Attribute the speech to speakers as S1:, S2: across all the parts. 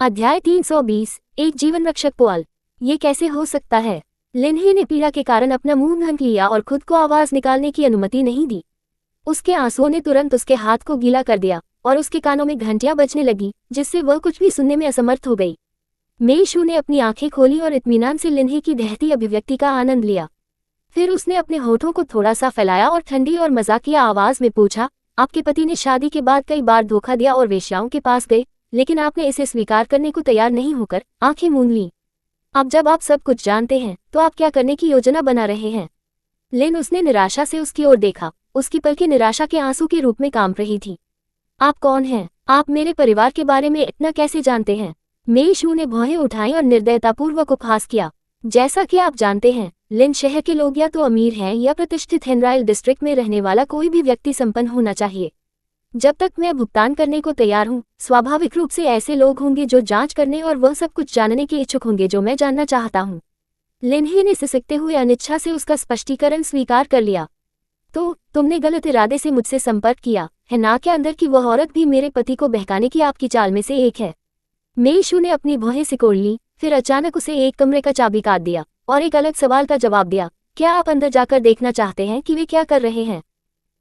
S1: अध्याय 320 एक जीवन रक्षक पुआल। ये कैसे हो सकता है? लिनहे ने पीड़ा के कारण अपना मुंह ढक लिया और खुद को आवाज निकालने की अनुमति नहीं दी। उसके आंसुओं ने तुरंत उसके हाथ को गीला कर दिया और उसके कानों में घंटियां बजने लगी, जिससे वह कुछ भी सुनने में असमर्थ हो गई। मेइशू ने अपनी आंखें खोली और इत्मीनान से लिनहे की दहती अभिव्यक्ति का आनंद लिया। फिर उसने अपने होठों को थोड़ा सा फैलाया और ठंडी और मजाकिया आवाज में पूछा, आपके पति ने शादी के बाद कई बार धोखा दिया और वेश्याओं के पास गए, लेकिन आपने इसे स्वीकार करने को तैयार नहीं होकर आंखें मूंद लीं। अब जब आप सब कुछ जानते हैं तो आप क्या करने की योजना बना रहे हैं? लिन उसने निराशा से उसकी ओर देखा। उसकी पलकें निराशा के आंसू के रूप में कांप रही थी। आप कौन हैं? आप मेरे परिवार के बारे में इतना कैसे जानते हैं? मेइशू ने भौहें उठाई और निर्दयतापूर्वक उपहास किया। जैसा कि आप जानते हैं, लिन शहर के लोग या तो अमीर हैं या प्रतिष्ठित हेनराइल डिस्ट्रिक्ट में रहने वाला कोई भी व्यक्ति संपन्न होना चाहिए। जब तक मैं भुगतान करने को तैयार हूँ, स्वाभाविक रूप से ऐसे लोग होंगे जो जांच करने और वह सब कुछ जानने के इच्छुक होंगे जो मैं जानना चाहता हूँ। लिनहे ने सिसकते हुए अनिच्छा से उसका स्पष्टीकरण स्वीकार कर लिया। तो तुमने गलत इरादे से मुझसे संपर्क किया है ना? क्या अंदर की वह औरत भी मेरे पति को बहकाने की आपकी चाल में से एक है? मेइशू ने अपनी भौहें सिकोड़ ली, फिर अचानक उसे एक कमरे का चाबी काट दिया और एक अलग सवाल का जवाब दिया। क्या आप अंदर जाकर देखना चाहते हैं कि वे क्या कर रहे हैं?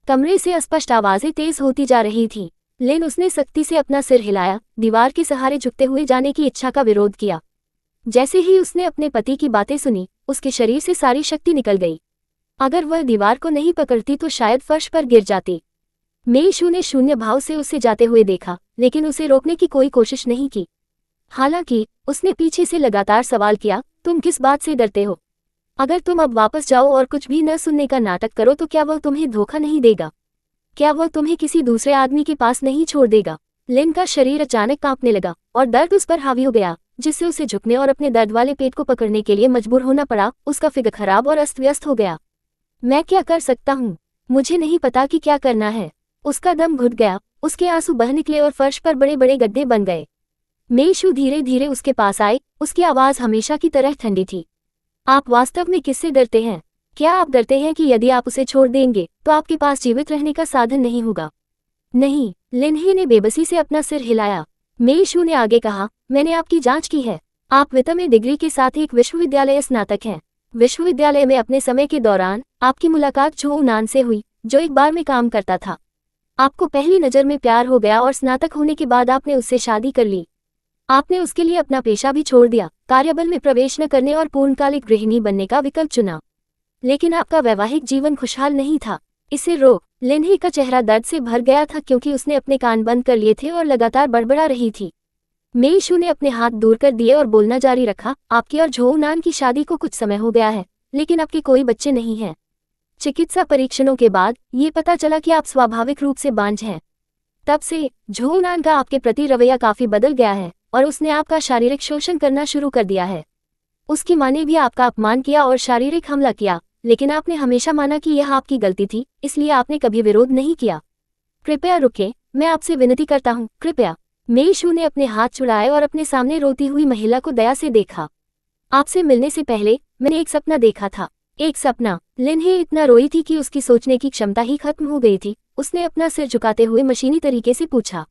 S1: कमरे से अस्पष्ट आवाजें तेज होती जा रही थीं। लेन उसने सख्ती से अपना सिर हिलाया, दीवार के सहारे झुकते हुए जाने की इच्छा का विरोध किया। जैसे ही उसने अपने पति की बातें सुनी, उसके शरीर से सारी शक्ति निकल गई। अगर वह दीवार को नहीं पकड़ती तो शायद फर्श पर गिर जाती। मेइशू ने शून्य भाव से उससे जाते हुए देखा, लेकिन उसे रोकने की कोई कोशिश नहीं की। हालांकि उसने पीछे से लगातार सवाल किया, तुम किस बात से डरते हो? अगर तुम अब वापस जाओ और कुछ भी न सुनने का नाटक करो तो क्या वह तुम्हें धोखा नहीं देगा? क्या वह तुम्हें किसी दूसरे आदमी के पास नहीं छोड़ देगा? लिन का शरीर अचानक कांपने लगा और दर्द उस पर हावी हो गया, जिससे उसे झुकने और अपने दर्द वाले पेट को पकड़ने के लिए मजबूर होना पड़ा। उसका फिगर खराब और अस्त व्यस्त हो गया। मैं क्या कर सकता हूँ? मुझे नहीं पता कि क्या करना है। उसका दम घुट गया, उसके आंसू बह निकले और फर्श पर बड़े बड़े गड्ढे बन गए। मेइशू धीरे धीरे उसके पास आए। उसकी आवाज हमेशा की तरह ठंडी थी। आप वास्तव में किससे डरते हैं? क्या आप डरते हैं कि यदि आप उसे छोड़ देंगे तो आपके पास जीवित रहने का साधन नहीं होगा? नहीं, लिनहे ने बेबसी से अपना सिर हिलाया। मेइशू ने आगे कहा, मैंने आपकी जांच की है। आप वित्त में डिग्री के साथ एक विश्वविद्यालय स्नातक हैं। विश्वविद्यालय में अपने समय के दौरान आपकी मुलाकात झो उनान से हुई, जो एक बार में काम करता था। आपको पहली नज़र में प्यार हो गया और स्नातक होने के बाद आपने उससे शादी कर ली। आपने उसके लिए अपना पेशा भी छोड़ दिया, कार्यबल में प्रवेश न करने और पूर्णकालिक गृहिणी बनने का विकल्प चुना। लेकिन आपका वैवाहिक जीवन खुशहाल नहीं था। इसे रोक। लिनहे का चेहरा दर्द से भर गया था क्योंकि उसने अपने कान बंद कर लिए थे और लगातार बड़बड़ा रही थी। मेइशू ने अपने हाथ दूर कर दिए और बोलना जारी रखा, आपकी और झो उनान की शादी को कुछ समय हो गया है, लेकिन आपके कोई बच्चे नहीं हैं। चिकित्सा परीक्षणों के बाद ये पता चला कि आप स्वाभाविक रूप से बांझ हैं। तब से झो उनान का आपके प्रति रवैया काफी बदल गया है और उसने आपका शारीरिक शोषण करना शुरू कर दिया है। उसकी माँ ने भी आपका अपमान किया और शारीरिक हमला किया, लेकिन आपने हमेशा माना कि यह आपकी गलती थी, इसलिए आपने कभी विरोध नहीं किया। कृपया रुकें, मैं आपसे विनती करता हूँ, कृपया। मेइशू ने अपने हाथ छुड़ाए और अपने सामने रोती हुई महिला को दया से देखा। आपसे मिलने से पहले मैंने एक सपना देखा था। एक सपना। लिनहे इतना रोई थी कि उसकी सोचने की क्षमता ही खत्म हो गई थी। उसने अपना सिर झुकाते हुए मशीनी तरीके से पूछा।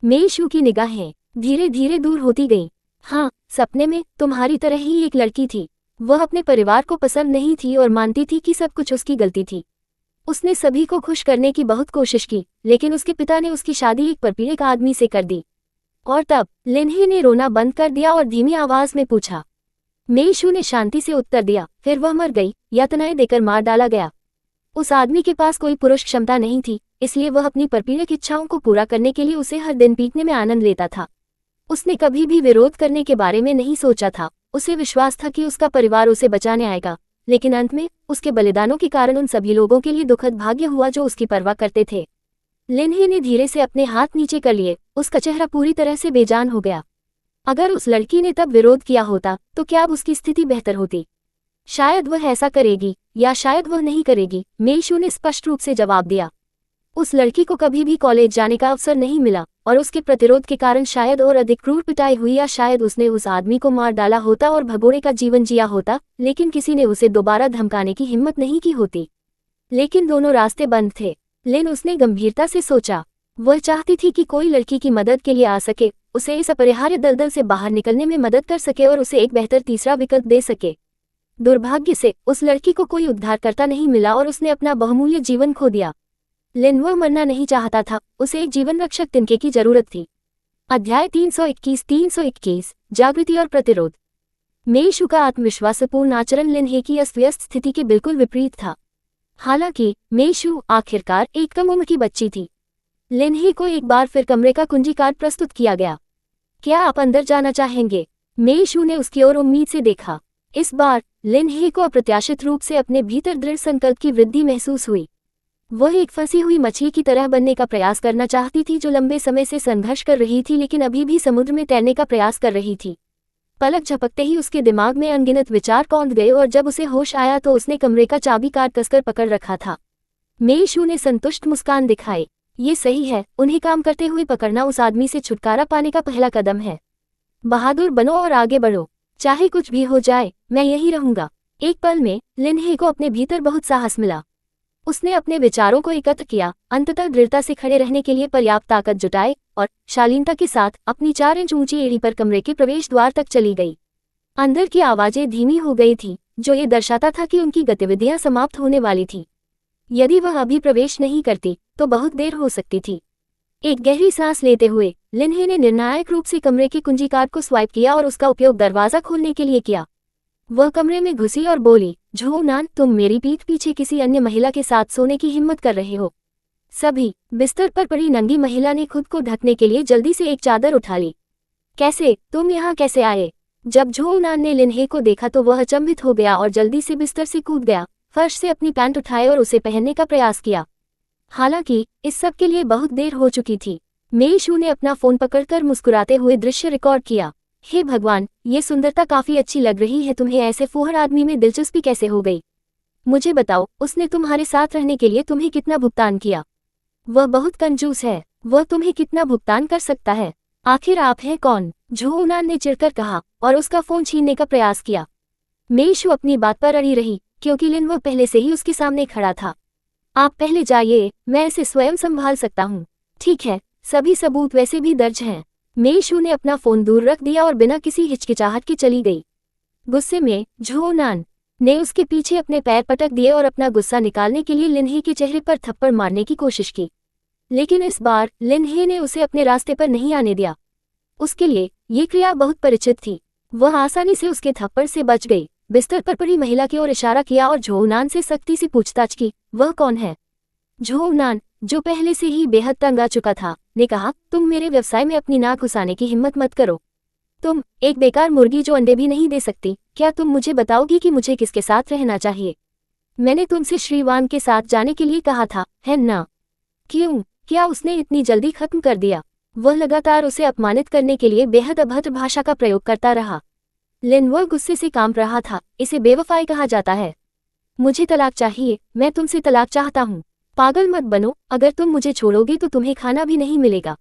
S1: मेइशू की निगाहें धीरे धीरे दूर होती गईं। हाँ, सपने में तुम्हारी तरह ही एक लड़की थी। वह अपने परिवार को पसंद नहीं थी और मानती थी कि सब कुछ उसकी गलती थी। उसने सभी को खुश करने की बहुत कोशिश की, लेकिन उसके पिता ने उसकी शादी एक परपीड़ित आदमी से कर दी। और तब लिनहे ने रोना बंद कर दिया और धीमी आवाज में पूछा। मेइशू ने शांति से उत्तर दिया, फिर वह मर गई, यातनाएं देकर मार डाला गया। उस आदमी के पास कोई पुरुष क्षमता नहीं थी, इसलिए वह अपनी परपीड़ित इच्छाओं को पूरा करने के लिए उसे हर दिन पीटने में आनंद लेता था। उसने कभी भी विरोध करने के बारे में नहीं सोचा था। उसे विश्वास था कि उसका परिवार उसे बचाने आएगा, लेकिन अंत में उसके बलिदानों के कारण उन सभी लोगों के लिए दुखद भाग्य हुआ जो उसकी परवाह करते थे। लिनहे ने धीरे से अपने हाथ नीचे कर लिए। उसका चेहरा पूरी तरह से बेजान हो गया। अगर उस लड़की ने तब विरोध किया होता तो क्या अब उसकी स्थिति बेहतर होती? शायद वह ऐसा करेगी या शायद वह नहीं करेगी, मेइशू ने स्पष्ट रूप से जवाब दिया। उस लड़की को कभी भी कॉलेज जाने का अवसर नहीं मिला और उसके प्रतिरोध के कारण शायद और अधिक क्रूर पिटाई हुई, या शायद उसने उस आदमी को मार डाला होता और भगोड़े का जीवन जिया होता, लेकिन किसी ने उसे दोबारा धमकाने की हिम्मत नहीं की होती। लेकिन दोनों रास्ते बंद थे। लिन उसने गंभीरता से सोचा। वह चाहती थी कि कोई लड़की की मदद के लिए आ सके, उसे इस अपरिहार्य दलदल से बाहर निकलने में मदद कर सके और उसे एक बेहतर तीसरा विकल्प दे सके। दुर्भाग्य से उस लड़की को कोई उद्धारकर्ता नहीं मिला और उसने अपना बहुमूल्य जीवन खो दिया। लिन मरना नहीं चाहता था, उसे एक जीवन रक्षक तिनके की जरूरत थी। अध्याय 321 जागृति और प्रतिरोध। मेइशू का आत्मविश्वासपूर्ण आचरण लिनहे की अस्त व्यस्त स्थिति के बिल्कुल विपरीत था। हालांकि मेइशू आखिरकार एक कम उम्र की बच्ची थी। लिनहे को एक बार फिर कमरे का कुंजी कार्ड प्रस्तुत किया गया। क्या आप अंदर जाना चाहेंगे? मेइशू ने उसकी ओर उम्मीद से देखा। इस बार लिनहे को अप्रत्याशित रूप से अपने भीतर दृढ़ संकल्प की वृद्धि महसूस हुई। वह एक फंसी हुई मछली की तरह बनने का प्रयास करना चाहती थी जो लंबे समय से संघर्ष कर रही थी लेकिन अभी भी समुद्र में तैरने का प्रयास कर रही थी। पलक झपकते ही उसके दिमाग में अनगिनत विचार कौंध गए और जब उसे होश आया तो उसने कमरे का चाबी कार्ड कसकर पकड़ रखा था। मेइशू ने संतुष्ट मुस्कान दिखाई। ये सही है, उन्हें काम करते हुए पकड़ना उस आदमी से छुटकारा पाने का पहला कदम है। बहादुर बनो और आगे बढ़ो, चाहे कुछ भी हो जाए मैं यही रहूंगा। एक पल में लिनहे को अपने भीतर बहुत साहस मिला। उसने अपने विचारों को एकत्र किया, अंततः दृढ़ता से खड़े रहने के लिए पर्याप्त ताकत जुटाई और शालीनता के साथ अपनी 4 इंच ऊंची एड़ी पर कमरे के प्रवेश द्वार तक चली गई। अंदर की आवाजें धीमी हो गई थी, जो ये दर्शाता था कि उनकी गतिविधियां समाप्त होने वाली थी। यदि वह अभी प्रवेश नहीं करती तो बहुत देर हो सकती थी। एक गहरी सांस लेते हुए लिनहे ने निर्णायक रूप से कमरे के कुंजी कार्ड को स्वाइप किया और उसका उपयोग दरवाजा खोलने के लिए किया। वह कमरे में घुसी और बोली, झो नान, तुम मेरी पीठ पीछे किसी अन्य महिला के साथ सोने की हिम्मत कर रहे हो। सभी बिस्तर पर पड़ी नंगी महिला ने खुद को ढकने के लिए जल्दी से एक चादर उठा ली। कैसे, तुम यहाँ कैसे आए? जब झो नान ने लिनहे को देखा तो वह अचंभित हो गया और जल्दी से बिस्तर से कूद गया, फर्श से अपनी पैंट उठाए और उसे पहनने का प्रयास किया। हालांकि इस सब के लिए बहुत देर हो चुकी थी। मेइशू ने अपना फोन पकड़कर मुस्कुराते हुए दृश्य रिकॉर्ड किया। हे भगवान, ये सुंदरता काफी अच्छी लग रही है। तुम्हें ऐसे फूहड़ आदमी में दिलचस्पी कैसे हो गई? मुझे बताओ, उसने तुम्हारे साथ रहने के लिए तुम्हें कितना भुगतान किया? वह बहुत कंजूस है। वह तुम्हें कितना भुगतान कर सकता है? आखिर आप हैं कौन? झो नान ने चिढ़कर कहा और उसका फोन छीनने का प्रयास किया। मेइशू अपनी बात पर अड़ी रही क्योंकि लिन वह पहले से ही उसके सामने खड़ा था। आप पहले जाइए, मैं इसे स्वयं संभाल सकता हूँ। ठीक है, सभी सबूत वैसे भी दर्ज हैं। मेइशू ने अपना फोन दूर रख दिया और बिना किसी हिचकिचाहट के चली गई। गुस्से में झो नान ने उसके पीछे अपने पैर पटक दिए और अपना गुस्सा निकालने के लिए लिनहे के चेहरे पर थप्पड़ मारने की कोशिश की, लेकिन इस बार लिनहे ने उसे अपने रास्ते पर नहीं आने दिया। उसके लिए ये क्रिया बहुत परिचित थी। वह आसानी से उसके थप्पड़ से बच गई, बिस्तर पर पड़ी महिला की ओर इशारा किया और झो नान से सख्ती से पूछताछ की, वह कौन है? झो नान, जो पहले से ही बेहद तंग आ चुका था, ने कहा, तुम मेरे व्यवसाय में अपनी नाक घुसाने की हिम्मत मत करो। तुम एक बेकार मुर्गी जो अंडे भी नहीं दे सकती। क्या तुम मुझे बताओगी कि मुझे किसके साथ रहना चाहिए? मैंने तुमसे श्रीवान के साथ जाने के लिए कहा था, है ना? क्यों? क्या उसने इतनी जल्दी खत्म कर दिया? वह लगातार उसे अपमानित करने के लिए बेहद अभद्र भाषा का प्रयोग करता रहा। लिनवो गुस्से से कांप रहा था। इसे बेवफाई कहा जाता है। मुझे तलाक चाहिए, मैं तुमसे तलाक चाहता हूँ। पागल मत बनो, अगर तुम मुझे छोड़ोगे तो तुम्हें खाना भी नहीं मिलेगा।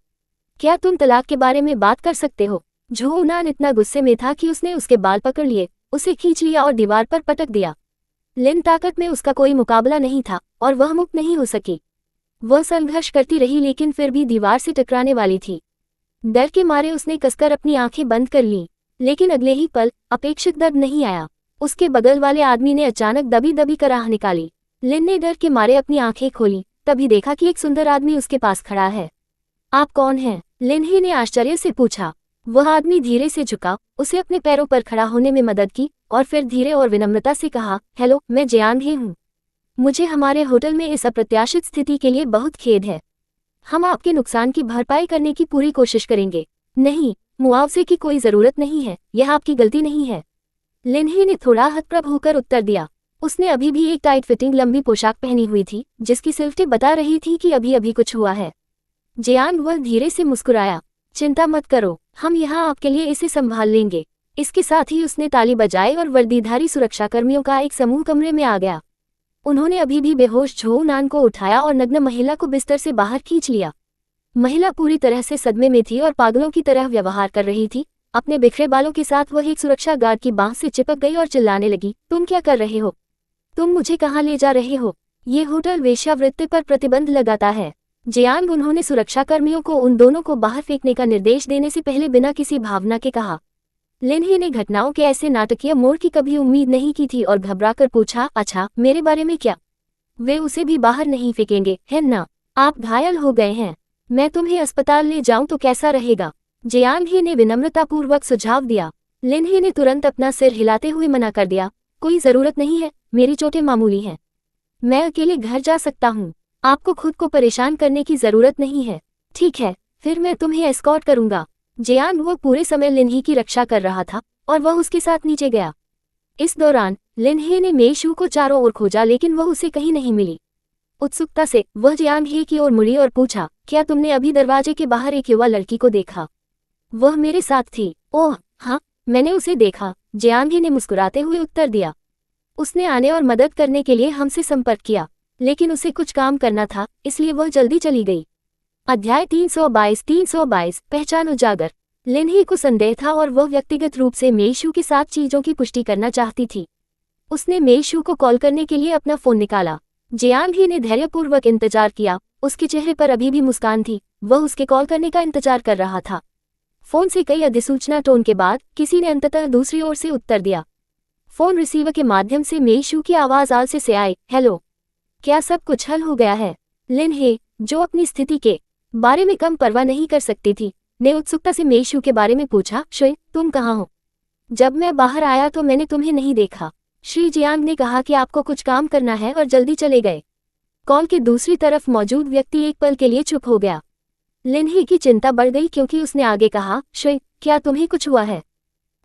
S1: क्या तुम तलाक के बारे में बात कर सकते हो? झो नान इतना गुस्से में था कि उसने उसके बाल पकड़ लिए, उसे खींच लिया और दीवार पर पटक दिया। लिन ताकत में उसका कोई मुकाबला नहीं था और वह मुक्त नहीं हो सकी। वह संघर्ष करती रही लेकिन फिर भी दीवार से टकराने वाली थी। डर के मारे उसने कसकर अपनी आंखें बंद कर लीं, लेकिन अगले ही पल अपेक्षित दर्द नहीं आया। उसके बगल वाले आदमी ने अचानक दबी दबी कर आह निकाली। लिन ने डर के मारे अपनी आंखें खोली, तभी देखा कि एक सुंदर आदमी उसके पास खड़ा है। आप कौन हैं? लिनहे ने आश्चर्य से पूछा। वह आदमी धीरे से झुका, उसे अपने पैरों पर खड़ा होने में मदद की और फिर धीरे और विनम्रता से कहा, हेलो, मैं जियांग हूँ। मुझे हमारे होटल में इस अप्रत्याशित स्थिति के लिए बहुत खेद है। हम आपके नुकसान की भरपाई करने की पूरी कोशिश करेंगे। नहीं, मुआवजे की कोई जरूरत नहीं है, यह आपकी गलती नहीं है। लिनहे ने थोड़ा हतप्रभ होकर उत्तर दिया। उसने अभी भी एक टाइट फिटिंग लंबी पोशाक पहनी हुई थी जिसकी सिलवटें बता रही थी कि अभी अभी कुछ हुआ है। जियांग वह धीरे से मुस्कुराया। चिंता मत करो, हम यहाँ आपके लिए इसे संभाल लेंगे। इसके साथ ही उसने ताली बजाई और वर्दीधारी सुरक्षाकर्मियों का एक समूह कमरे में आ गया। उन्होंने अभी भी बेहोश झो नान को उठाया और नग्न महिला को बिस्तर से बाहर खींच लिया। महिला पूरी तरह से सदमे में थी और पागलों की तरह व्यवहार कर रही थी। अपने बिखरे बालों के साथ वह एक सुरक्षा गार्ड की बांह से चिपक गई और चिल्लाने लगी, तुम क्या कर रहे हो? तुम मुझे कहाँ ले जा रहे हो? ये होटल वेश्यावृत्ति पर प्रतिबंध लगाता है। जियांग उन्होंने सुरक्षाकर्मियों को उन दोनों को बाहर फेंकने का निर्देश देने से पहले बिना किसी भावना के कहा। लिनही ने घटनाओं के ऐसे नाटकीय मोड़ की कभी उम्मीद नहीं की थी और घबराकर पूछा, अच्छा मेरे बारे में क्या? वे उसे भी बाहर नहीं फेंकेंगे, है ना? आप घायल हो गए हैं, मैं तुम्हें अस्पताल ले जाऊं तो कैसा रहेगा? जियांग ही ने विनम्रतापूर्वक सुझाव दिया। लिनही ने तुरंत अपना सिर हिलाते हुए मना कर दिया, कोई जरूरत नहीं है, मेरी चोटें मामूली हैं, मैं अकेले घर जा सकता हूँ, आपको खुद को परेशान करने की जरूरत नहीं है। ठीक है, फिर मैं तुम्हें एस्कॉर्ट करूंगा। जियांग वो पूरे समय लिनही की रक्षा कर रहा था और वह उसके साथ नीचे गया। इस दौरान लिनही ने मेशू को चारों ओर खोजा लेकिन वह उसे कहीं नहीं मिली। उत्सुकता से वह जियांग ही की ओर मुड़ी और पूछा, क्या तुमने अभी दरवाजे के बाहर एक युवा लड़की को देखा? वह मेरे साथ थी। ओह हाँ, मैंने उसे देखा, जियांग ही ने मुस्कुराते हुए उत्तर दिया। उसने आने और मदद करने के लिए हमसे संपर्क किया, लेकिन उसे कुछ काम करना था इसलिए वह जल्दी चली गई। अध्याय 322 पहचान उजागर। लिनही को संदेह था और वह व्यक्तिगत रूप से मेशू के साथ चीजों की पुष्टि करना चाहती थी। उसने मेशू को कॉल करने के लिए अपना फोन निकाला। जियांग ही ने धैर्यपूर्वक इंतजार किया, उसके चेहरे पर अभी भी मुस्कान थी, वह उसके कॉल करने का इंतजार कर रहा था। फोन से कई अधिसूचना टोन के बाद किसी ने अंततः दूसरी ओर से उत्तर दिया। फोन रिसीवर के माध्यम से मेशू की आवाज आलसे से आई, हेलो, क्या सब कुछ हल हो गया है? लिनही, जो अपनी स्थिति के बारे में कम परवाह नहीं कर सकती थी, ने उत्सुकता से मेशू के बारे में पूछा, शुई, तुम कहाँ हो? जब मैं बाहर आया तो मैंने तुम्हें नहीं देखा। श्री जियांग ने कहा कि आपको कुछ काम करना है और जल्दी चले गए। कॉल के दूसरी तरफ मौजूद व्यक्ति एक पल के लिए चुप हो गया। लिनही की चिंता बढ़ गई क्योंकि उसने आगे कहा, शुई, क्या तुम्हें कुछ हुआ है?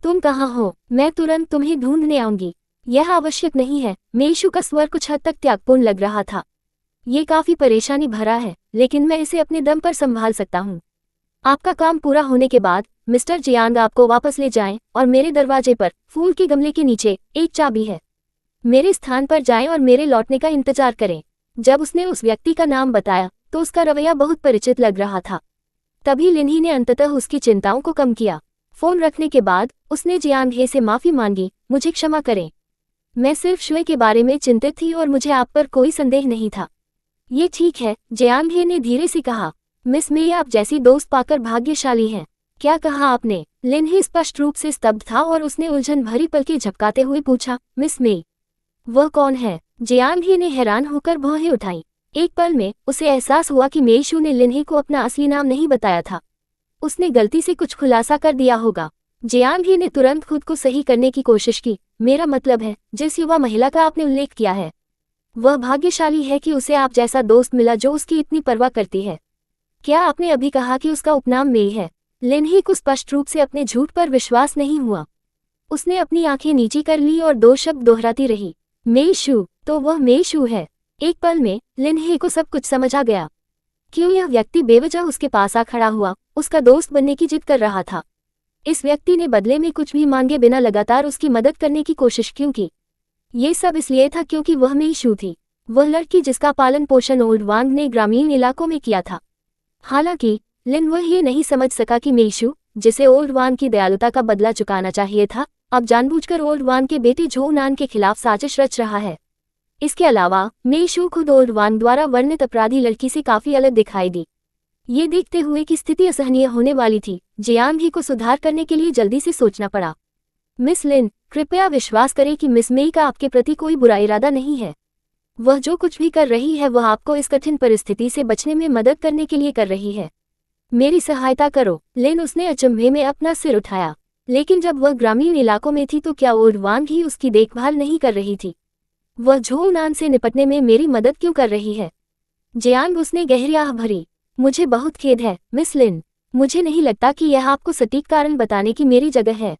S1: तुम कहाँ हो? मैं तुरंत तुम्हें ढूंढने आऊंगी। यह आवश्यक नहीं है। मेशू का स्वर कुछ हद तक त्यागपूर्ण लग रहा था। ये काफी परेशानी भरा है, लेकिन मैं इसे अपने दम पर संभाल सकता हूँ। आपका काम पूरा होने के बाद मिस्टर जियांग आपको वापस ले जाएं और मेरे दरवाजे पर फूल के गमले के नीचे एक चाबी है। मेरे स्थान पर जाएं और मेरे लौटने का इंतजार करें। जब उसने उस व्यक्ति का नाम बताया तो उसका रवैया बहुत परिचित लग रहा था। तभी लिनही ने अंततः उसकी चिंताओं को कम किया। फोन रखने के बाद उसने जियांग हे से माफी मांगी, मुझे क्षमा करें, मैं सिर्फ शुई के बारे में चिंतित थी और मुझे आप पर कोई संदेह नहीं था। ये ठीक है, जियांग हे ने धीरे से कहा। मिस मेई आप जैसी दोस्त पाकर भाग्यशाली हैं। क्या कहा आपने? लिनही स्पष्ट रूप से स्तब्ध था और उसने उलझन भरी पलकें झपकाते हुए पूछा, मिस मेई? वह कौन है? जियांग हे ने हैरान होकर भौहें उठाई। एक पल में उसे एहसास हुआ कि मेशू ने लिनही को अपना असली नाम नहीं बताया था। उसने गलती से कुछ खुलासा कर दिया होगा। जियांग ही ने तुरंत खुद को सही करने की कोशिश की। मेरा मतलब है, जिस युवा महिला का आपने उल्लेख किया है, वह भाग्यशाली है कि उसे आप जैसा दोस्त मिला जो उसकी इतनी परवाह करती है। क्या आपने अभी कहा कि उसका उपनाम मेई है? लिनही को स्पष्ट रूप से अपने झूठ पर विश्वास नहीं हुआ। उसने अपनी आंखें नीची कर ली और दो शब्द दोहराती रही, मेशू, तो वह मेशू है। एक पल में लिनही को सब कुछ समझ आ गया। क्यों यह व्यक्ति बेवजह उसके पास आ खड़ा हुआ, उसका दोस्त बनने की जिद कर रहा था। इस व्यक्ति ने बदले में कुछ भी मांगे बिना लगातार उसकी मदद करने की कोशिश क्यों की? ये सब इसलिए था क्योंकि वह मेशू थी, वह लड़की जिसका पालन पोषण ओल्ड वांग ने ग्रामीण इलाकों में किया था। हालांकि लिन वह ये नहीं समझ सका कि मेशू, जिसे ओल्ड वांग की दयालुता का बदला चुकाना चाहिए था, अब जानबूझकर ओल्ड वांग के बेटे झो नान के खिलाफ साजिश रच रहा है। इसके अलावा मेशू खुद ओल्ड वांग द्वारा वर्णित अपराधी लड़की से काफी अलग दिखाई दी। ये देखते हुए कि स्थिति असहनीय होने वाली थी, जियांग ही को सुधार करने के लिए जल्दी से सोचना पड़ा। मिस लिन, कृपया विश्वास करें कि मिस मेई का आपके प्रति कोई बुरा इरादा नहीं है। वह जो कुछ भी कर रही है वह आपको इस कठिन परिस्थिति से बचने में मदद करने के लिए कर रही है। मेरी सहायता करो। लिन, उसने अचंभे में अपना सिर उठाया। लेकिन जब वह ग्रामीण इलाकों में थी तो क्या ओल्ड वांग ही उसकी देखभाल नहीं कर रही थी? वह झो नान से निपटने में मेरी मदद क्यों कर रही है? जियांग, उसने गहरी आह भरी। मुझे बहुत खेद है मिस लिन, मुझे नहीं लगता कि यह आपको सटीक कारण बताने की मेरी जगह है।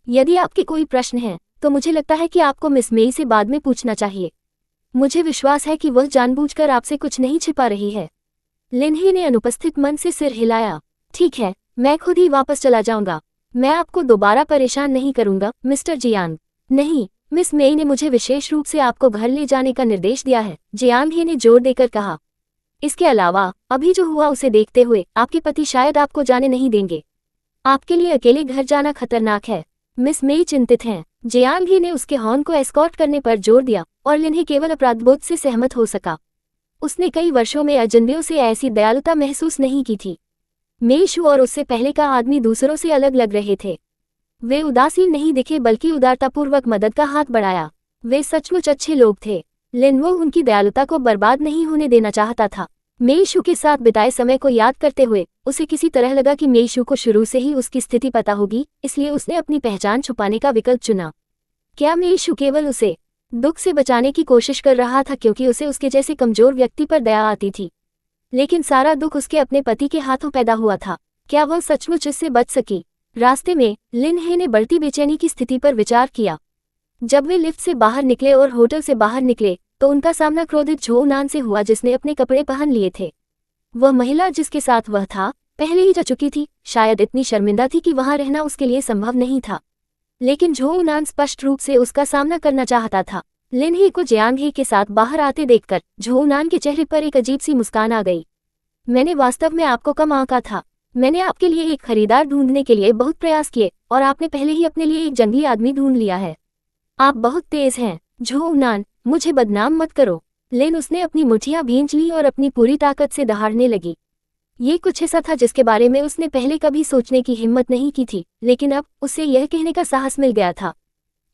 S1: यदि आपके कोई प्रश्न हैं, तो मुझे लगता है कि आपको मिस मेई से बाद में पूछना चाहिए। मुझे विश्वास है कि वह जानबूझकर आपसे कुछ नहीं छिपा रही है। लिनही ने अनुपस्थित मन से सिर हिलाया। ठीक है, मैं खुद ही वापस चला जाऊंगा। मैं आपको दोबारा परेशान नहीं करूंगा मिस्टर जियांग। नहीं, मिस मेई ने मुझे विशेष रूप से आपको घर ले जाने का निर्देश दिया है, जियांग ही ने जोर देकर कहा। इसके अलावा अभी जो हुआ उसे देखते हुए आपके पति शायद आपको जाने नहीं देंगे। आपके लिए अकेले घर जाना खतरनाक है। मिस मेई चिंतित हैं। जियांग ही ने उसके हॉर्न को एस्कॉर्ट करने पर जोर दिया और लिनही केवल अपराधबोध से सहमत हो सका। उसने कई वर्षों में अजनबियों से ऐसी दयालुता महसूस नहीं की थी। मेशू और उससे पहले का आदमी दूसरों से अलग लग रहे थे। वे उदासीन नहीं दिखे बल्कि उदारतापूर्वक मदद का हाथ बढ़ाया। वे सचमुच अच्छे लोग थे। लिनवो उनकी दयालुता को बर्बाद नहीं होने देना चाहता था। मेशू के साथ बिताए समय को याद करते हुए उसे किसी तरह लगा कि मेशू को शुरू से ही उसकी स्थिति पता होगी, इसलिए उसने अपनी पहचान छुपाने का विकल्प चुना। क्या मेशू केवल उसे दुख से बचाने की कोशिश कर रहा था क्योंकि उसे उसके जैसे कमजोर व्यक्ति पर दया आती थी? लेकिन सारा दुख उसके अपने पति के हाथों पैदा हुआ था। क्या वह सचमुच इससे बच सकी? रास्ते में लिनहे ने बढ़ती बेचैनी की स्थिति पर विचार किया। जब वे लिफ्ट से बाहर निकले और होटल से बाहर निकले तो उनका सामना क्रोधित झो नान से हुआ जिसने अपने कपड़े पहन लिए थे। वह महिला जिसके साथ वह था पहले ही जा चुकी थी, शायद इतनी शर्मिंदा थी कि वहां रहना उसके लिए संभव नहीं था। लेकिन झो नान स्पष्ट रूप से उसका सामना करना चाहता था। लिनहे को जियांगहे के साथ बाहर आते देखकर झो नान के चेहरे पर एक अजीब सी मुस्कान आ गई। मैंने वास्तव में आपको कम आंका था। मैंने आपके लिए एक खरीदार ढूंढने के लिए बहुत प्रयास किए और आपने पहले ही अपने लिए एक जंगली आदमी ढूंढ लिया है। आप बहुत तेज हैं। झो नान, मुझे बदनाम मत करो। लेन उसने अपनी मुठ्ठियां भींच ली और अपनी पूरी ताकत से दहाड़ने लगी। ये कुछ ऐसा था जिसके बारे में उसने पहले कभी सोचने की हिम्मत नहीं की थी, लेकिन अब उसे यह कहने का साहस मिल गया था।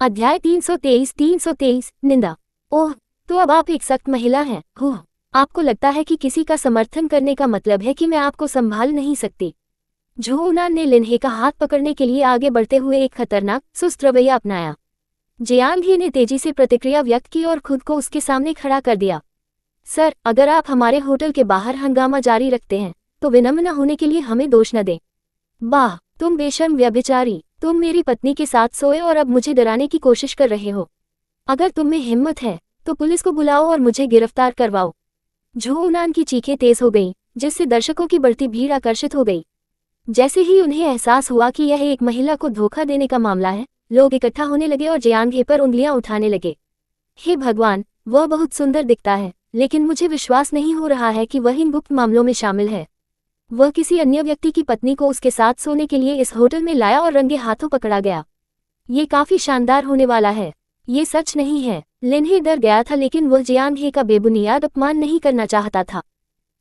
S1: अध्याय 323 निंदा। ओह, तो अब आप एक सख्त महिला हैं। ओह, आपको लगता है कि किसी का समर्थन करने का मतलब है कि मैं आपको संभाल नहीं सकती। झो नान ने लिनहे का हाथ पकड़ने के लिए आगे बढ़ते हुए एक खतरनाक सुस्त रवैया अपनाया। जियांगहे ने तेजी से प्रतिक्रिया व्यक्त की और खुद को उसके सामने खड़ा कर दिया। सर, अगर आप हमारे होटल के बाहर हंगामा जारी रखते हैं तो विनम्र न होने के लिए हमें दोष न दें। वाह, तुम बेशर्म व्यभिचारी, तुम मेरी पत्नी के साथ सोए और अब मुझे डराने की कोशिश कर रहे हो। अगर तुम में हिम्मत है तो पुलिस को बुलाओ और मुझे गिरफ्तार करवाओ। झो नान की चीखें तेज हो गईं, जिससे दर्शकों की बढ़ती भीड़ आकर्षित हो गई। जैसे ही उन्हें एहसास हुआ कि यह एक महिला को धोखा देने का मामला है, लोग इकट्ठा होने लगे और जियांगहे पर उंगलियां उठाने लगे। हे भगवान, वह बहुत सुंदर दिखता है, लेकिन मुझे विश्वास नहीं हो रहा है कि वह इन गुप्त मामलों में शामिल है। वह किसी अन्य व्यक्ति की पत्नी को उसके साथ सोने के लिए इस होटल में लाया और रंगे हाथों पकड़ा गया। ये काफी शानदार होने वाला है। ये सच नहीं है। लिनहे डर गया था, लेकिन वह जियांगहे का बेबुनियाद अपमान नहीं करना चाहता था।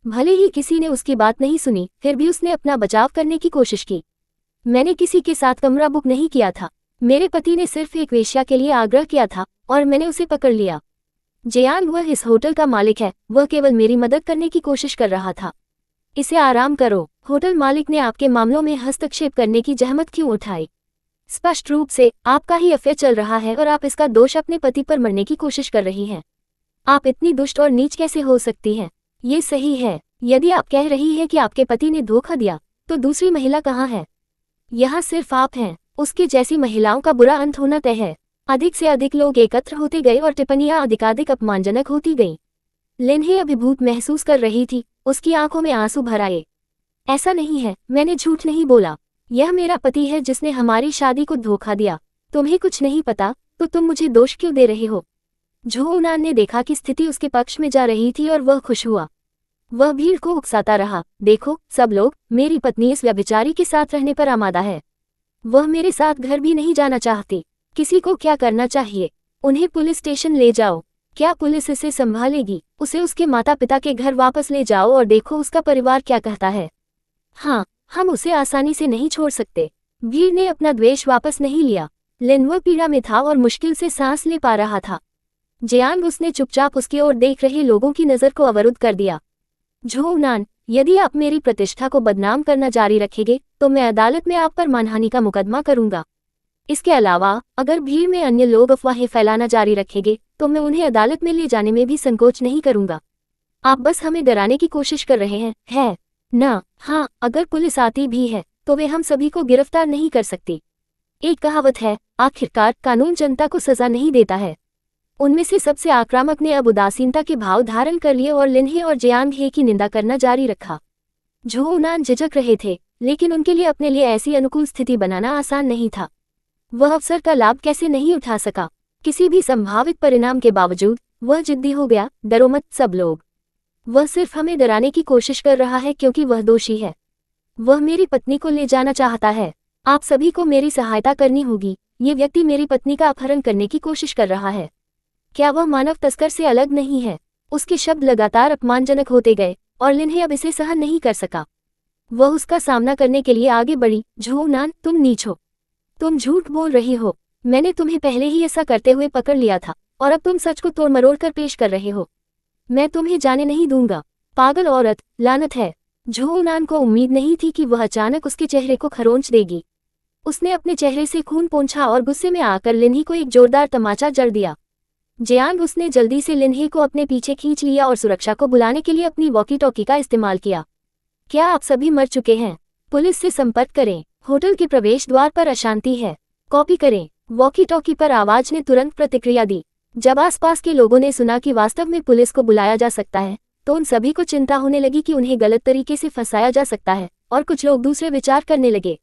S1: भले ही किसी ने उसकी बात नहीं सुनी, फिर भी उसने अपना बचाव करने की कोशिश की। मैंने किसी के साथ कमरा बुक नहीं किया था। मेरे पति ने सिर्फ एक वेश्या के लिए आग्रह किया था और मैंने उसे पकड़ लिया। जियांग, वह इस होटल का मालिक है, वह केवल मेरी मदद करने की कोशिश कर रहा था। इसे आराम करो। होटल मालिक ने आपके मामलों में हस्तक्षेप करने की जहमत क्यों उठाई? स्पष्ट रूप से आपका ही अफेयर चल रहा है और आप इसका दोष अपने पति पर मरने की कोशिश कर रही हैं। आप इतनी दुष्ट और नीच कैसे हो सकती हैं? ये सही है। यदि आप कह रही हैं कि आपके पति ने धोखा दिया, तो दूसरी महिला कहाँ है? यहाँ सिर्फ आप हैं। उसके जैसी महिलाओं का बुरा अंत होना तय है। अधिक से अधिक लोग एकत्र होते गए और टिप्पणियां अधिकाधिक अपमानजनक होती गईं। लिनहे अभिभूत महसूस कर रही थी, उसकी आंखों में आंसू भर आए। ऐसा नहीं है, मैंने झूठ नहीं बोला। यह मेरा पति है जिसने हमारी शादी को धोखा दिया। तुम्हें कुछ नहीं पता, तो तुम मुझे दोष क्यों दे रहे हो? झो नान ने देखा कि स्थिति उसके पक्ष में जा रही थी और वह खुश हुआ। वह भीड़ को उकसाता रहा, देखो सब लोग, मेरी पत्नी इस व्यभिचारी के साथ रहने पर आमादा है। वह मेरे साथ घर भी नहीं जाना चाहती। किसी को क्या करना चाहिए? उन्हें पुलिस स्टेशन ले जाओ। क्या पुलिस इसे संभालेगी? उसे उसके माता पिता के घर वापस ले जाओ और देखो उसका परिवार क्या कहता है। हाँ, हम उसे आसानी से नहीं छोड़ सकते। भीड़ ने अपना द्वेष वापस नहीं लिया। लिनवो पीड़ा में था और मुश्किल से सांस ले पा रहा था। जियांग, उसने चुपचाप उसकी ओर देख रहे लोगों की नज़र को अवरुद्ध कर दिया। झो नान, यदि आप मेरी प्रतिष्ठा को बदनाम करना जारी रखेंगे तो मैं अदालत में आप पर मानहानि का मुकदमा करूंगा। इसके अलावा अगर भीड़ में अन्य लोग अफवाहें फैलाना जारी रखेंगे तो मैं उन्हें अदालत में ले जाने में भी संकोच नहीं करूंगा। आप बस हमें डराने की कोशिश कर रहे हैं, है ना? हाँ, अगर पुलिस आती भी है तो वे हम सभी को गिरफ्तार नहीं कर सकती। एक कहावत है, आखिरकार कानून जनता को सजा नहीं देता है। उनमें से सबसे आक्रामक ने अब उदासीनता के भाव धारण कर लिए और लिनहे और जियांगहे की निंदा करना जारी रखा। झो नान झिझक रहे थे, लेकिन उनके लिए अपने लिए ऐसी अनुकूल स्थिति बनाना आसान नहीं था। वह अवसर का लाभ कैसे नहीं उठा सका? किसी भी संभावित परिणाम के बावजूद वह जिद्दी हो गया। डरो मत सब लोग। वह सिर्फ हमें डराने की कोशिश कर रहा है क्योंकि वह दोषी है। वह मेरी पत्नी को ले जाना चाहता है। आप सभी को मेरी सहायता करनी होगी। ये व्यक्ति मेरी पत्नी का अपहरण करने की कोशिश कर रहा है। क्या वह मानव तस्कर से अलग नहीं है? उसके शब्द लगातार अपमानजनक होते गए और लिन्हे अब इसे सहन नहीं कर सका। वह उसका सामना करने के लिए आगे बढ़ी। झो नान, तुम नीच हो, तुम झूठ बोल रही हो। मैंने तुम्हें पहले ही ऐसा करते हुए पकड़ लिया था और अब तुम सच को तोड़ मरोड़ कर पेश कर रहे हो। मैं तुम्हें जाने नहीं दूंगा। पागल औरत, लानत है। झो नान को उम्मीद नहीं थी कि वह अचानक उसके चेहरे को खरोंच देगी। उसने अपने चेहरे से खून पोंछा और गुस्से में आकर लिन्ही को एक जोरदार तमाचा जड़ दिया। जियांग उसने जल्दी से लिन्ही को अपने पीछे खींच लिया और सुरक्षा को बुलाने के लिए अपनी वॉकी टॉकी का इस्तेमाल किया। क्या आप सभी मर चुके हैं? पुलिस से संपर्क करें। होटल के प्रवेश द्वार पर अशांति है। कॉपी करें। वॉकी टॉकी पर आवाज ने तुरंत प्रतिक्रिया दी। जब आसपास के लोगों ने सुना कि वास्तव में पुलिस को बुलाया जा सकता है तो उन सभी को चिंता होने लगी कि उन्हें गलत तरीके से फंसाया जा सकता है और कुछ लोग दूसरे विचार करने लगे।